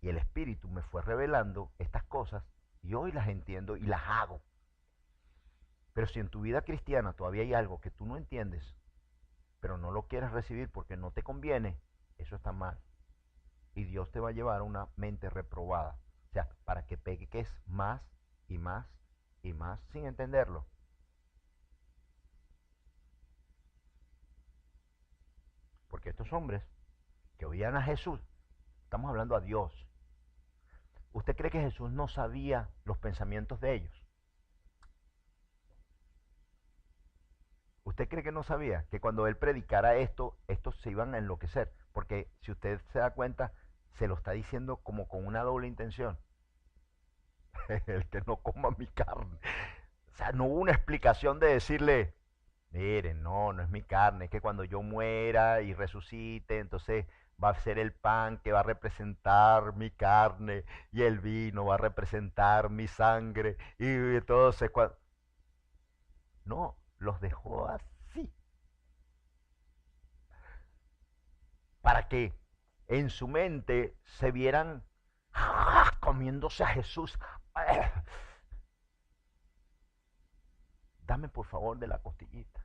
y el Espíritu me fue revelando estas cosas y hoy las entiendo y las hago. Pero si en tu vida cristiana todavía hay algo que tú no entiendes, pero no lo quieres recibir porque no te conviene, eso está mal. Y Dios te va a llevar a una mente reprobada. O sea, para que peques más y más y más sin entenderlo. Porque estos hombres que oían a Jesús, estamos hablando a Dios. ¿Usted cree que Jesús no sabía los pensamientos de ellos? ¿Usted cree que no sabía que cuando él predicara esto, estos se iban a enloquecer? Porque si usted se da cuenta, se lo está diciendo como con una doble intención. El que no coma mi carne. O sea, no hubo una explicación de decirle, miren, no es mi carne, es que cuando yo muera y resucite, entonces va a ser el pan que va a representar mi carne y el vino va a representar mi sangre y entonces no, los dejó así para que en su mente se vieran comiéndose a Jesús. Dame por favor de la costillita.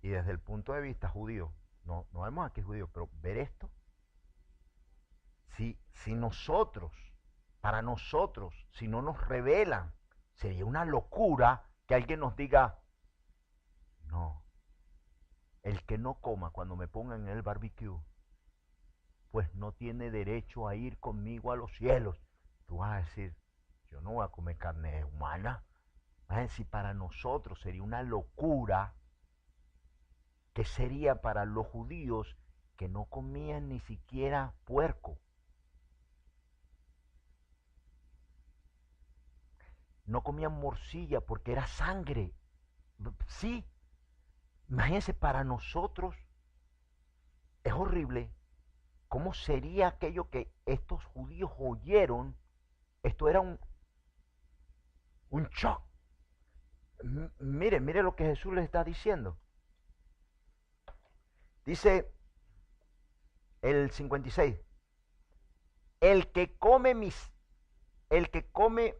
Y desde el punto de vista judío, no vemos aquí judío, pero ver esto, si nosotros, para nosotros, si no nos revelan, sería una locura que alguien nos diga, no, el que no coma cuando me pongan en el barbecue, pues no tiene derecho a ir conmigo a los cielos. Tú vas a decir, yo no voy a comer carne humana. Vas a decir, para nosotros sería una locura, que sería para los judíos que no comían ni siquiera puerco. No comían morcilla porque era sangre. Sí, imagínense, para nosotros es horrible. ¿Cómo sería aquello que estos judíos oyeron? Esto era un shock. Mire lo que Jesús les está diciendo. Dice el 56, el que come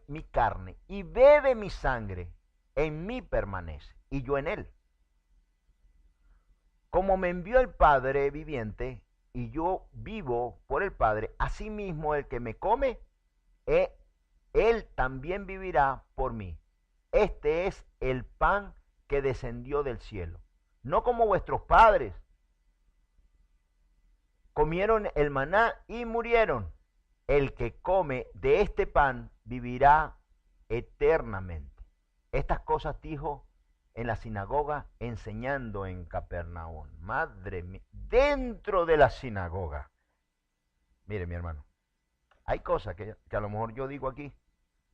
mi carne y bebe mi sangre, en mí permanece, y yo en él. Como me envió el Padre viviente, y yo vivo por el Padre, asimismo el que me come, él también vivirá por mí. Este es el pan que descendió del cielo. No como vuestros padres comieron el maná y murieron. El que come de este pan vivirá eternamente. Estas cosas dijo en la sinagoga, enseñando en Capernaum. Madre mía, dentro de la sinagoga. Mire, mi hermano, hay cosas que a lo mejor yo digo aquí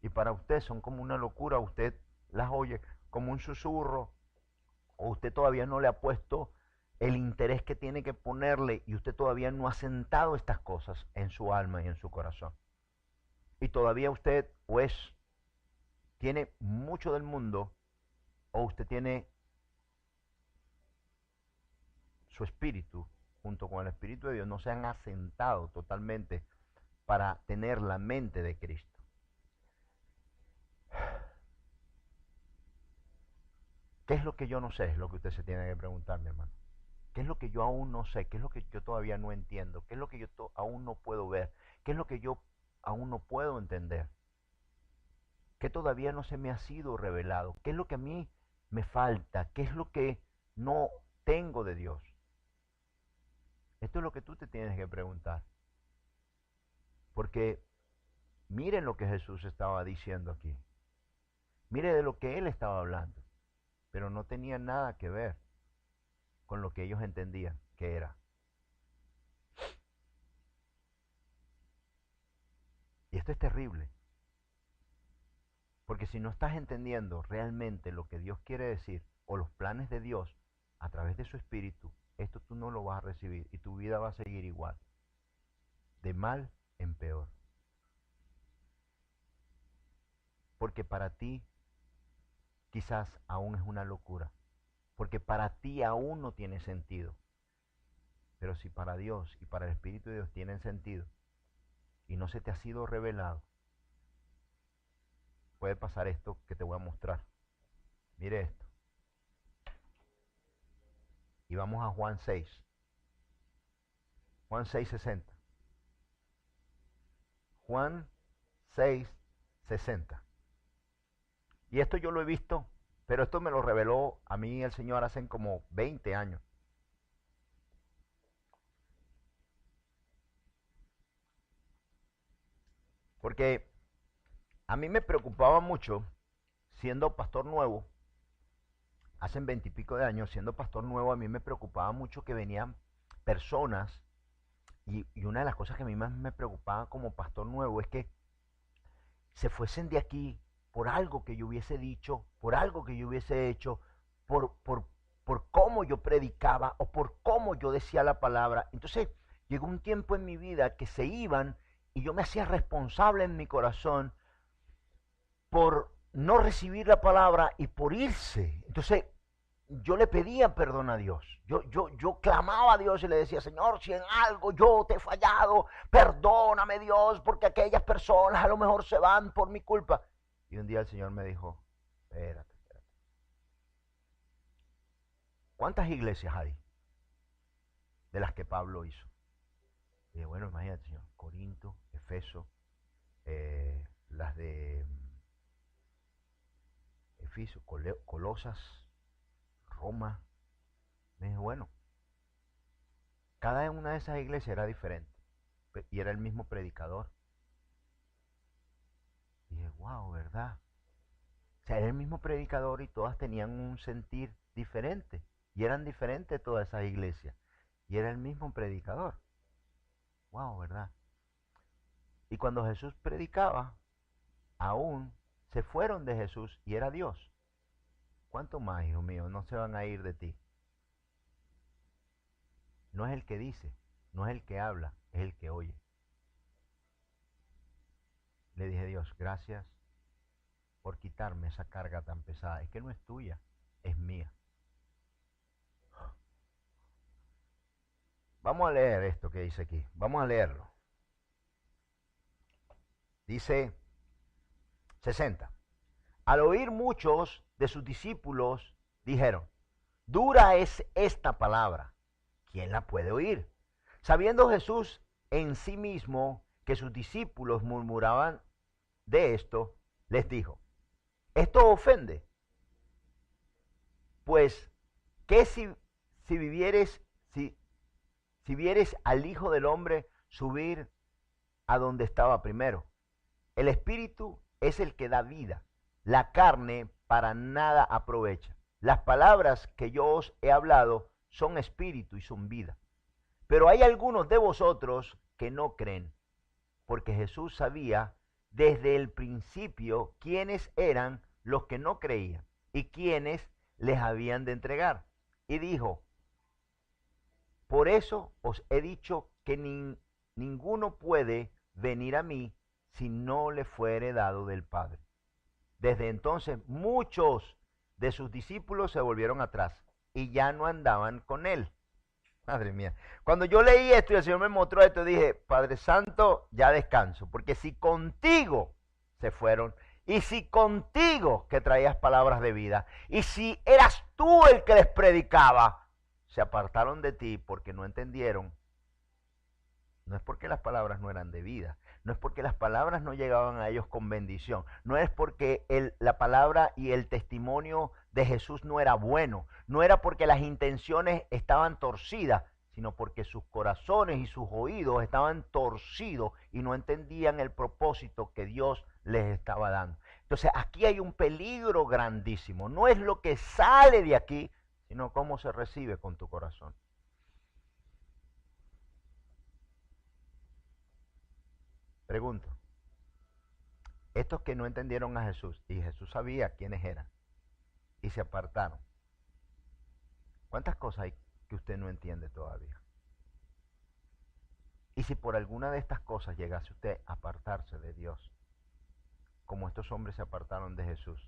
y para usted son como una locura. Usted las oye como un susurro, o usted todavía no le ha puesto el interés que tiene que ponerle, y usted todavía no ha sentado estas cosas en su alma y en su corazón. Y todavía usted tiene mucho del mundo, o usted tiene su espíritu junto con el Espíritu de Dios, no se han asentado totalmente para tener la mente de Cristo. ¿Qué es lo que yo no sé? Es lo que usted se tiene que preguntar, mi hermano. ¿Qué es lo que yo aún no sé? ¿Qué es lo que yo todavía no entiendo? ¿Qué es lo que yo aún no puedo ver? ¿Qué es lo que yo aún no puedo entender? ¿Qué todavía no se me ha sido revelado? ¿Qué es lo que a mí me falta? ¿Qué es lo que no tengo de Dios? Esto es lo que tú te tienes que preguntar. Porque miren lo que Jesús estaba diciendo aquí. Mire de lo que Él estaba hablando. Pero no tenía nada que ver con lo que ellos entendían que era. Y esto es terrible. Porque si no estás entendiendo realmente lo que Dios quiere decir, o los planes de Dios a través de su Espíritu, esto tú no lo vas a recibir y tu vida va a seguir igual, de mal en peor. Porque para ti quizás aún es una locura, porque para ti aún no tiene sentido. Pero si para Dios y para el Espíritu de Dios tienen sentido y no se te ha sido revelado, puede pasar esto que te voy a mostrar. Mire esto. Y vamos a Juan 6. Juan 6:60. Juan 6:60. Y esto yo lo he visto, pero esto me lo reveló a mí el Señor hace como 20 años. Porque a mí me preocupaba mucho, siendo pastor nuevo, hace 20 y pico de años, siendo pastor nuevo, a mí me preocupaba mucho que venían personas, y una de las cosas que a mí más me preocupaba como pastor nuevo es que se fuesen de aquí por algo que yo hubiese dicho, por algo que yo hubiese hecho, por cómo yo predicaba o por cómo yo decía la palabra. Entonces llegó un tiempo en mi vida que se iban y yo me hacía responsable en mi corazón por no recibir la palabra y por irse. Entonces yo le pedía perdón a Dios. Yo clamaba a Dios y le decía, Señor, si en algo yo te he fallado, perdóname, Dios, porque aquellas personas a lo mejor se van por mi culpa. Y un día el Señor me dijo, espérate. ¿Cuántas iglesias hay de las que Pablo hizo? Y dije, bueno, imagínate, Señor, Corinto, Efeso, las de Efeso, Colosas, Roma. Me dije, bueno, cada una de esas iglesias era diferente. y era el mismo predicador. Y dije, wow, ¿verdad? O sea, era el mismo predicador y todas tenían un sentir diferente. Y eran diferentes todas esas iglesias. Y era el mismo predicador. Wow, ¿verdad? Y cuando Jesús predicaba, aún se fueron de Jesús y era Dios. ¿Cuánto más, hijo mío, no se van a ir de ti? No es el que dice, no es el que habla, es el que oye. Le dije, Dios, gracias por quitarme esa carga tan pesada. Es que no es tuya, es mía. Vamos a leer esto que dice aquí. Vamos a leerlo. Dice 60. Al oír muchos de sus discípulos, dijeron, dura es esta palabra. ¿Quién la puede oír? Sabiendo Jesús en sí mismo que sus discípulos murmuraban de esto, les dijo, ¿esto ofende? Pues, ¿qué si vieres al Hijo del Hombre subir a donde estaba primero? El Espíritu es el que da vida. La carne para nada aprovecha. Las palabras que yo os he hablado son espíritu y son vida. Pero hay algunos de vosotros que no creen, porque Jesús sabía desde el principio quiénes eran los que no creían y quiénes les habían de entregar. Y dijo, por eso os he dicho que ninguno puede venir a mí si no le fuere dado del Padre. Desde entonces muchos de sus discípulos se volvieron atrás y ya no andaban con él. Madre mía. Cuando yo leí esto y el Señor me mostró esto, dije, Padre Santo, ya descanso. Porque si contigo se fueron, y si contigo que traías palabras de vida, y si eras tú el que les predicaba, se apartaron de ti porque no entendieron. No es porque las palabras no eran de vida, no es porque las palabras no llegaban a ellos con bendición, no es porque la palabra y el testimonio de Jesús no era bueno, no era porque las intenciones estaban torcidas, sino porque sus corazones y sus oídos estaban torcidos y no entendían el propósito que Dios les estaba dando. Entonces aquí hay un peligro grandísimo, no es lo que sale de aquí, sino cómo se recibe con tu corazón. Pregunto, estos que no entendieron a Jesús, y Jesús sabía quiénes eran, y se apartaron, ¿cuántas cosas hay que usted no entiende todavía? Y si por alguna de estas cosas llegase usted a apartarse de Dios, como estos hombres se apartaron de Jesús,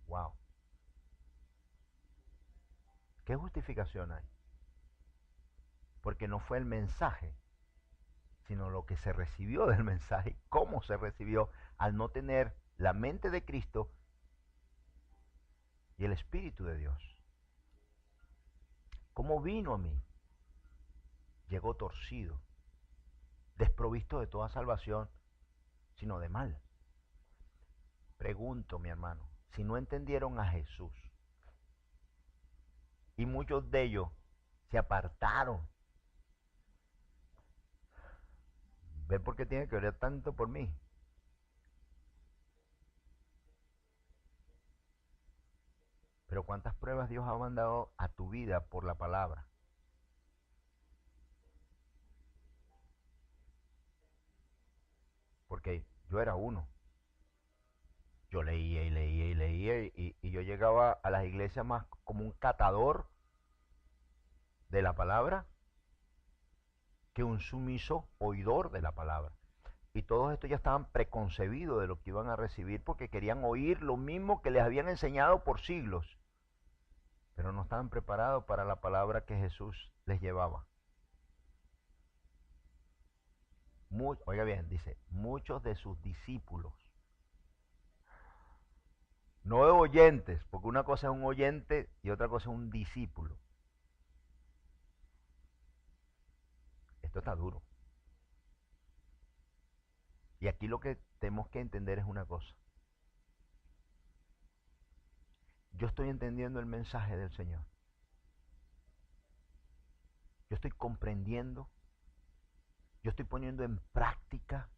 wow, ¿qué justificación hay? Porque no fue el mensaje, sino lo que se recibió del mensaje, cómo se recibió al no tener la mente de Cristo y el Espíritu de Dios. ¿Cómo vino a mí? Llegó torcido, desprovisto de toda salvación, sino de mal. Pregunto, mi hermano, si no entendieron a Jesús y muchos de ellos se apartaron, ¿ven por qué tiene que orar tanto por mí? Pero ¿cuántas pruebas Dios ha mandado a tu vida por la palabra? Porque yo era uno. Yo leía y leía y leía y yo llegaba a las iglesias más como un catador de la palabra que un sumiso oidor de la palabra. Y todos estos ya estaban preconcebidos de lo que iban a recibir porque querían oír lo mismo que les habían enseñado por siglos. Pero no estaban preparados para la palabra que Jesús les llevaba. Oiga bien, dice, muchos de sus discípulos. No de oyentes, porque una cosa es un oyente y otra cosa es un discípulo. Esto está duro. Y aquí lo que tenemos que entender es una cosa. Yo estoy entendiendo el mensaje del Señor. Yo estoy comprendiendo Yo estoy poniendo en práctica.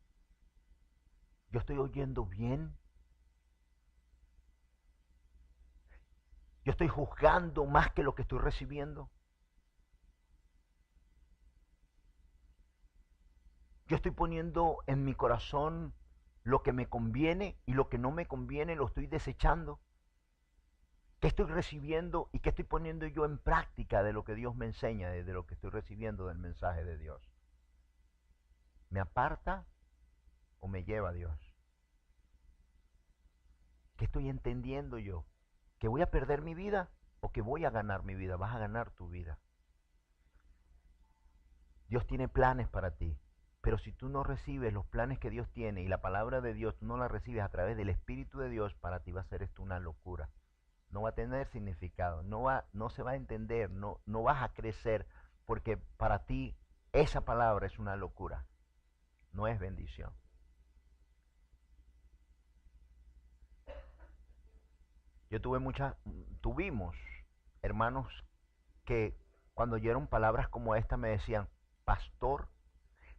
Yo estoy oyendo bien. Yo estoy juzgando más que lo que estoy recibiendo. Yo estoy poniendo en mi corazón lo que me conviene y lo que no me conviene lo estoy desechando. ¿Qué estoy recibiendo y qué estoy poniendo yo en práctica de lo que Dios me enseña, de lo que estoy recibiendo del mensaje de Dios? ¿Me aparta o me lleva a Dios? ¿Qué estoy entendiendo yo? ¿Que voy a perder mi vida o que voy a ganar mi vida? Vas a ganar tu vida. Dios tiene planes para ti, pero si tú no recibes los planes que Dios tiene y la palabra de Dios, tú no la recibes a través del Espíritu de Dios, para ti va a ser esto una locura. No va a tener significado, no se va a entender, no vas a crecer, porque para ti esa palabra es una locura, no es bendición. Tuvimos hermanos que cuando oyeron palabras como esta me decían: pastor,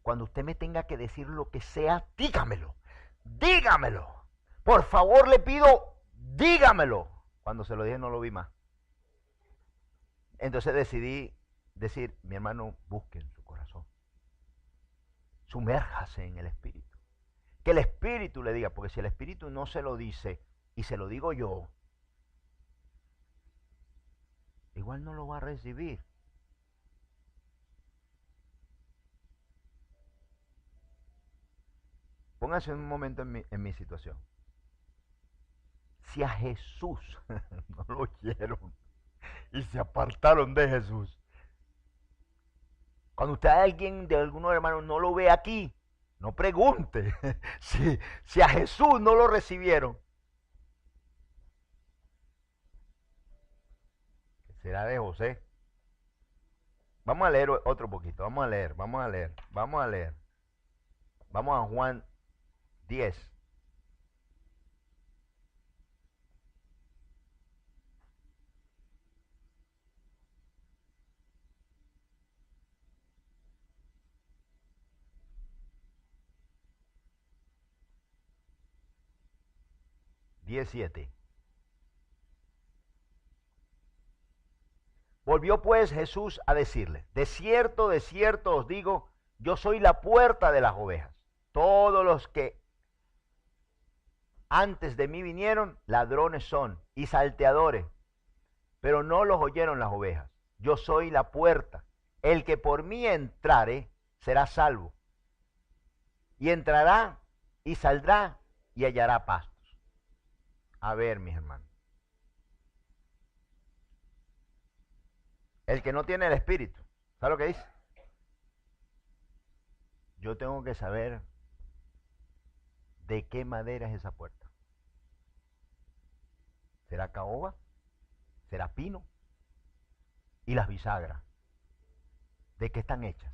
cuando usted me tenga que decir lo que sea, dígamelo, dígamelo. Por favor le pido, dígamelo. Cuando se lo dije no lo vi más. Entonces decidí decir: mi hermano, busque en su corazón. Sumérjase en el Espíritu. Que el Espíritu le diga, porque si el Espíritu no se lo dice y se lo digo yo, igual no lo va a recibir. Póngase un momento en mi situación. Si a Jesús no lo oyeron y se apartaron de Jesús, cuando usted a alguien de algunos hermanos no lo ve aquí, no pregunte. Si a Jesús no lo recibieron, ¿qué será de José? Vamos a leer otro poquito, vamos a leer. Vamos a Juan 10. Siete. Volvió pues Jesús a decirle: de cierto os digo, yo soy la puerta de las ovejas. Todos los que antes de mí vinieron, ladrones son y salteadores, pero no los oyeron las ovejas. Yo soy la puerta. El que por mí entrare será salvo. Y entrará y saldrá y hallará pastos. A ver, mis hermanos. El que no tiene el Espíritu, ¿sabe lo que dice? Yo tengo que saber de qué madera es esa puerta. ¿Será caoba? ¿Será pino? ¿Y las bisagras? ¿De qué están hechas?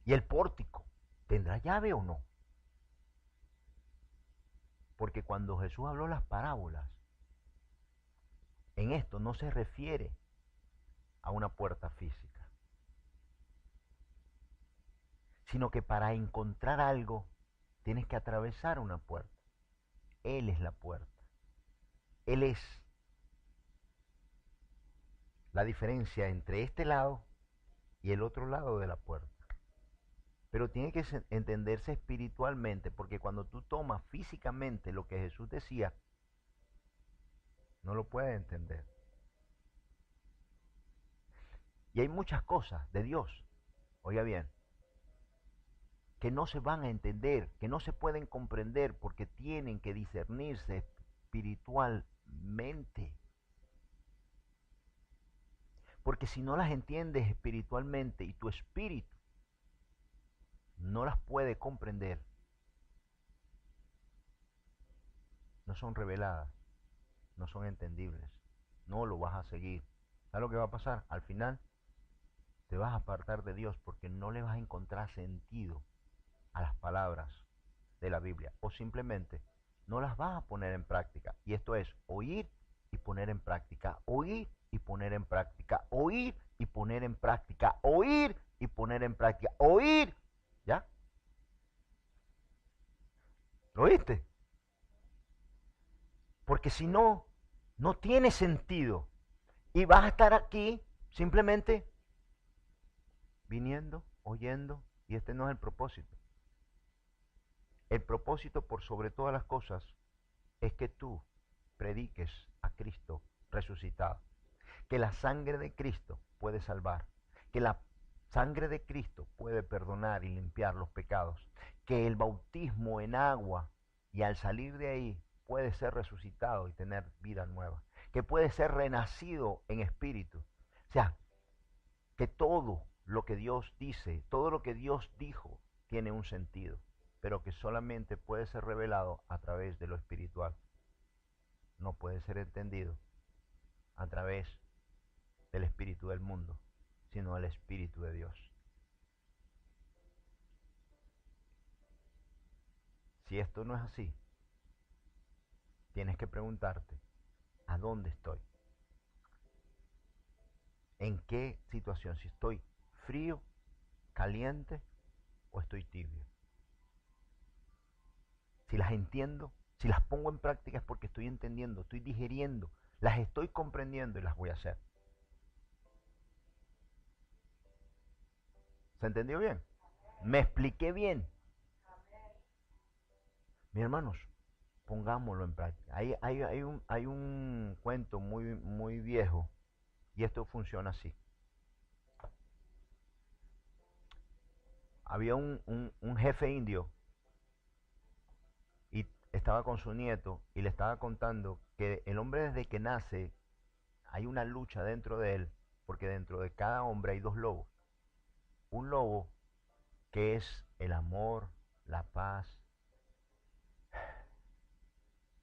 ¿Y el pórtico? ¿Tendrá llave o no? Porque cuando Jesús habló las parábolas, en esto no se refiere a una puerta física, sino que para encontrar algo tienes que atravesar una puerta. Él es la puerta. Él es la diferencia entre este lado y el otro lado de la puerta. Pero tiene que entenderse espiritualmente, porque cuando tú tomas físicamente lo que Jesús decía, no lo puedes entender. Y hay muchas cosas de Dios, oiga bien, que no se van a entender, que no se pueden comprender porque tienen que discernirse espiritualmente. Porque si no las entiendes espiritualmente y tu espíritu no las puede comprender, no son reveladas, no son entendibles, no lo vas a seguir. ¿Sabes lo que va a pasar? Al final te vas a apartar de Dios porque no le vas a encontrar sentido a las palabras de la Biblia, o simplemente no las vas a poner en práctica. Y esto es oír y poner en práctica, oír y poner en práctica, oír y poner en práctica, oír y poner en práctica. Oír, ¿ya? ¿Lo oíste? Porque si no, no tiene sentido. Y vas a estar aquí simplemente viniendo, oyendo, y este no es el propósito. El propósito por sobre todas las cosas es que tú prediques a Cristo resucitado. Que la sangre de Cristo puede salvar. Que la sangre de Cristo puede perdonar y limpiar los pecados. Que el bautismo en agua y al salir de ahí puede ser resucitado y tener vida nueva. Que puede ser renacido en espíritu. O sea, que todo lo que Dios dice, todo lo que Dios dijo tiene un sentido, pero que solamente puede ser revelado a través de lo espiritual. No puede ser entendido a través del espíritu del mundo, sino del espíritu de Dios. Si esto no es así, tienes que preguntarte, ¿a dónde estoy? ¿En qué situación? Si estoy frío, caliente o estoy tibio. Si las entiendo, si las pongo en práctica es porque estoy entendiendo, estoy digiriendo, las estoy comprendiendo y las voy a hacer. ¿Se entendió bien? ¿Me expliqué bien? Mis hermanos, pongámoslo en práctica. Hay un cuento muy viejo y esto funciona así. Había un jefe indio y estaba con su nieto y le estaba contando que el hombre desde que nace hay una lucha dentro de él, porque dentro de cada hombre hay dos lobos. Un lobo que es el amor, la paz,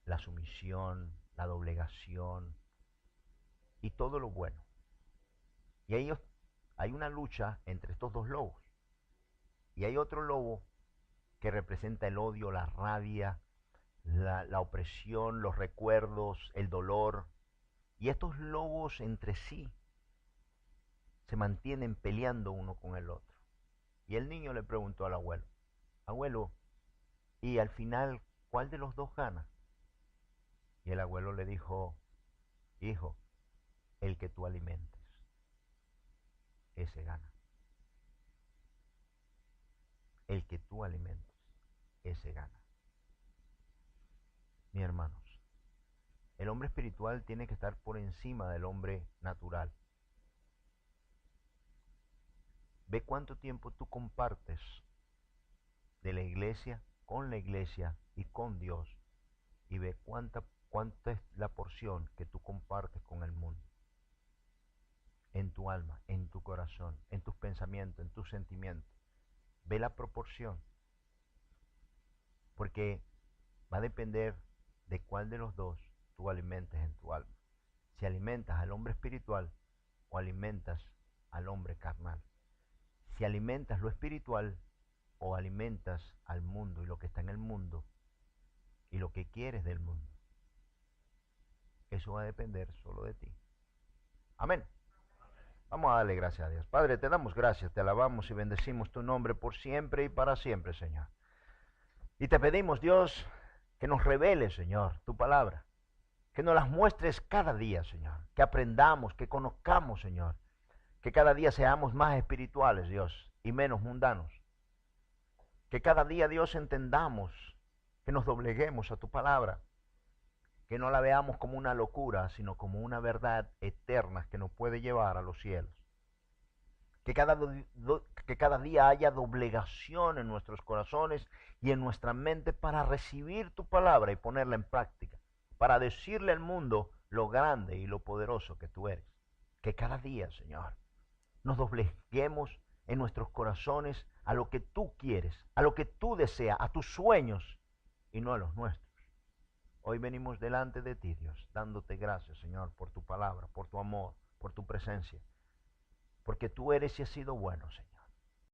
la sumisión, la doblegación y todo lo bueno. Y hay una lucha entre estos dos lobos. Y hay otro lobo que representa el odio, la rabia, la opresión, los recuerdos, el dolor. Y estos lobos entre sí se mantienen peleando uno con el otro. Y el niño le preguntó al abuelo, abuelo, ¿y al final cuál de los dos gana? Y el abuelo le dijo, hijo, el que tú alimentes, ese gana. El que tú alimentes, ese gana. Mis hermanos, el hombre espiritual tiene que estar por encima del hombre natural. Ve cuánto tiempo tú compartes de la iglesia, con la iglesia y con Dios. Y ve cuánta es la porción que tú compartes con el mundo. En tu alma, en tu corazón, en tus pensamientos, en tus sentimientos. Ve la proporción. Porque va a depender de cuál de los dos tú alimentes en tu alma. Si alimentas al hombre espiritual o alimentas al hombre carnal. Si alimentas lo espiritual o alimentas al mundo y lo que está en el mundo y lo que quieres del mundo. Eso va a depender solo de ti. Amén. Vamos a darle gracias a Dios. Padre, te damos gracias, te alabamos y bendecimos tu nombre por siempre y para siempre, Señor. Y te pedimos, Dios, que nos revele, Señor, tu palabra. Que nos las muestres cada día, Señor. Que aprendamos, que conozcamos, Señor. Que cada día seamos más espirituales, Dios, y menos mundanos. Que cada día, Dios, entendamos, que nos dobleguemos a tu palabra. Que no la veamos como una locura, sino como una verdad eterna que nos puede llevar a los cielos. Que cada día haya doblegación en nuestros corazones y en nuestra mente para recibir tu palabra y ponerla en práctica. Para decirle al mundo lo grande y lo poderoso que tú eres. Que cada día, Señor, nos dobleguemos en nuestros corazones a lo que tú quieres, a lo que tú deseas, a tus sueños y no a los nuestros. Hoy venimos delante de ti, Dios, dándote gracias, Señor, por tu palabra, por tu amor, por tu presencia. Porque tú eres y has sido bueno, Señor.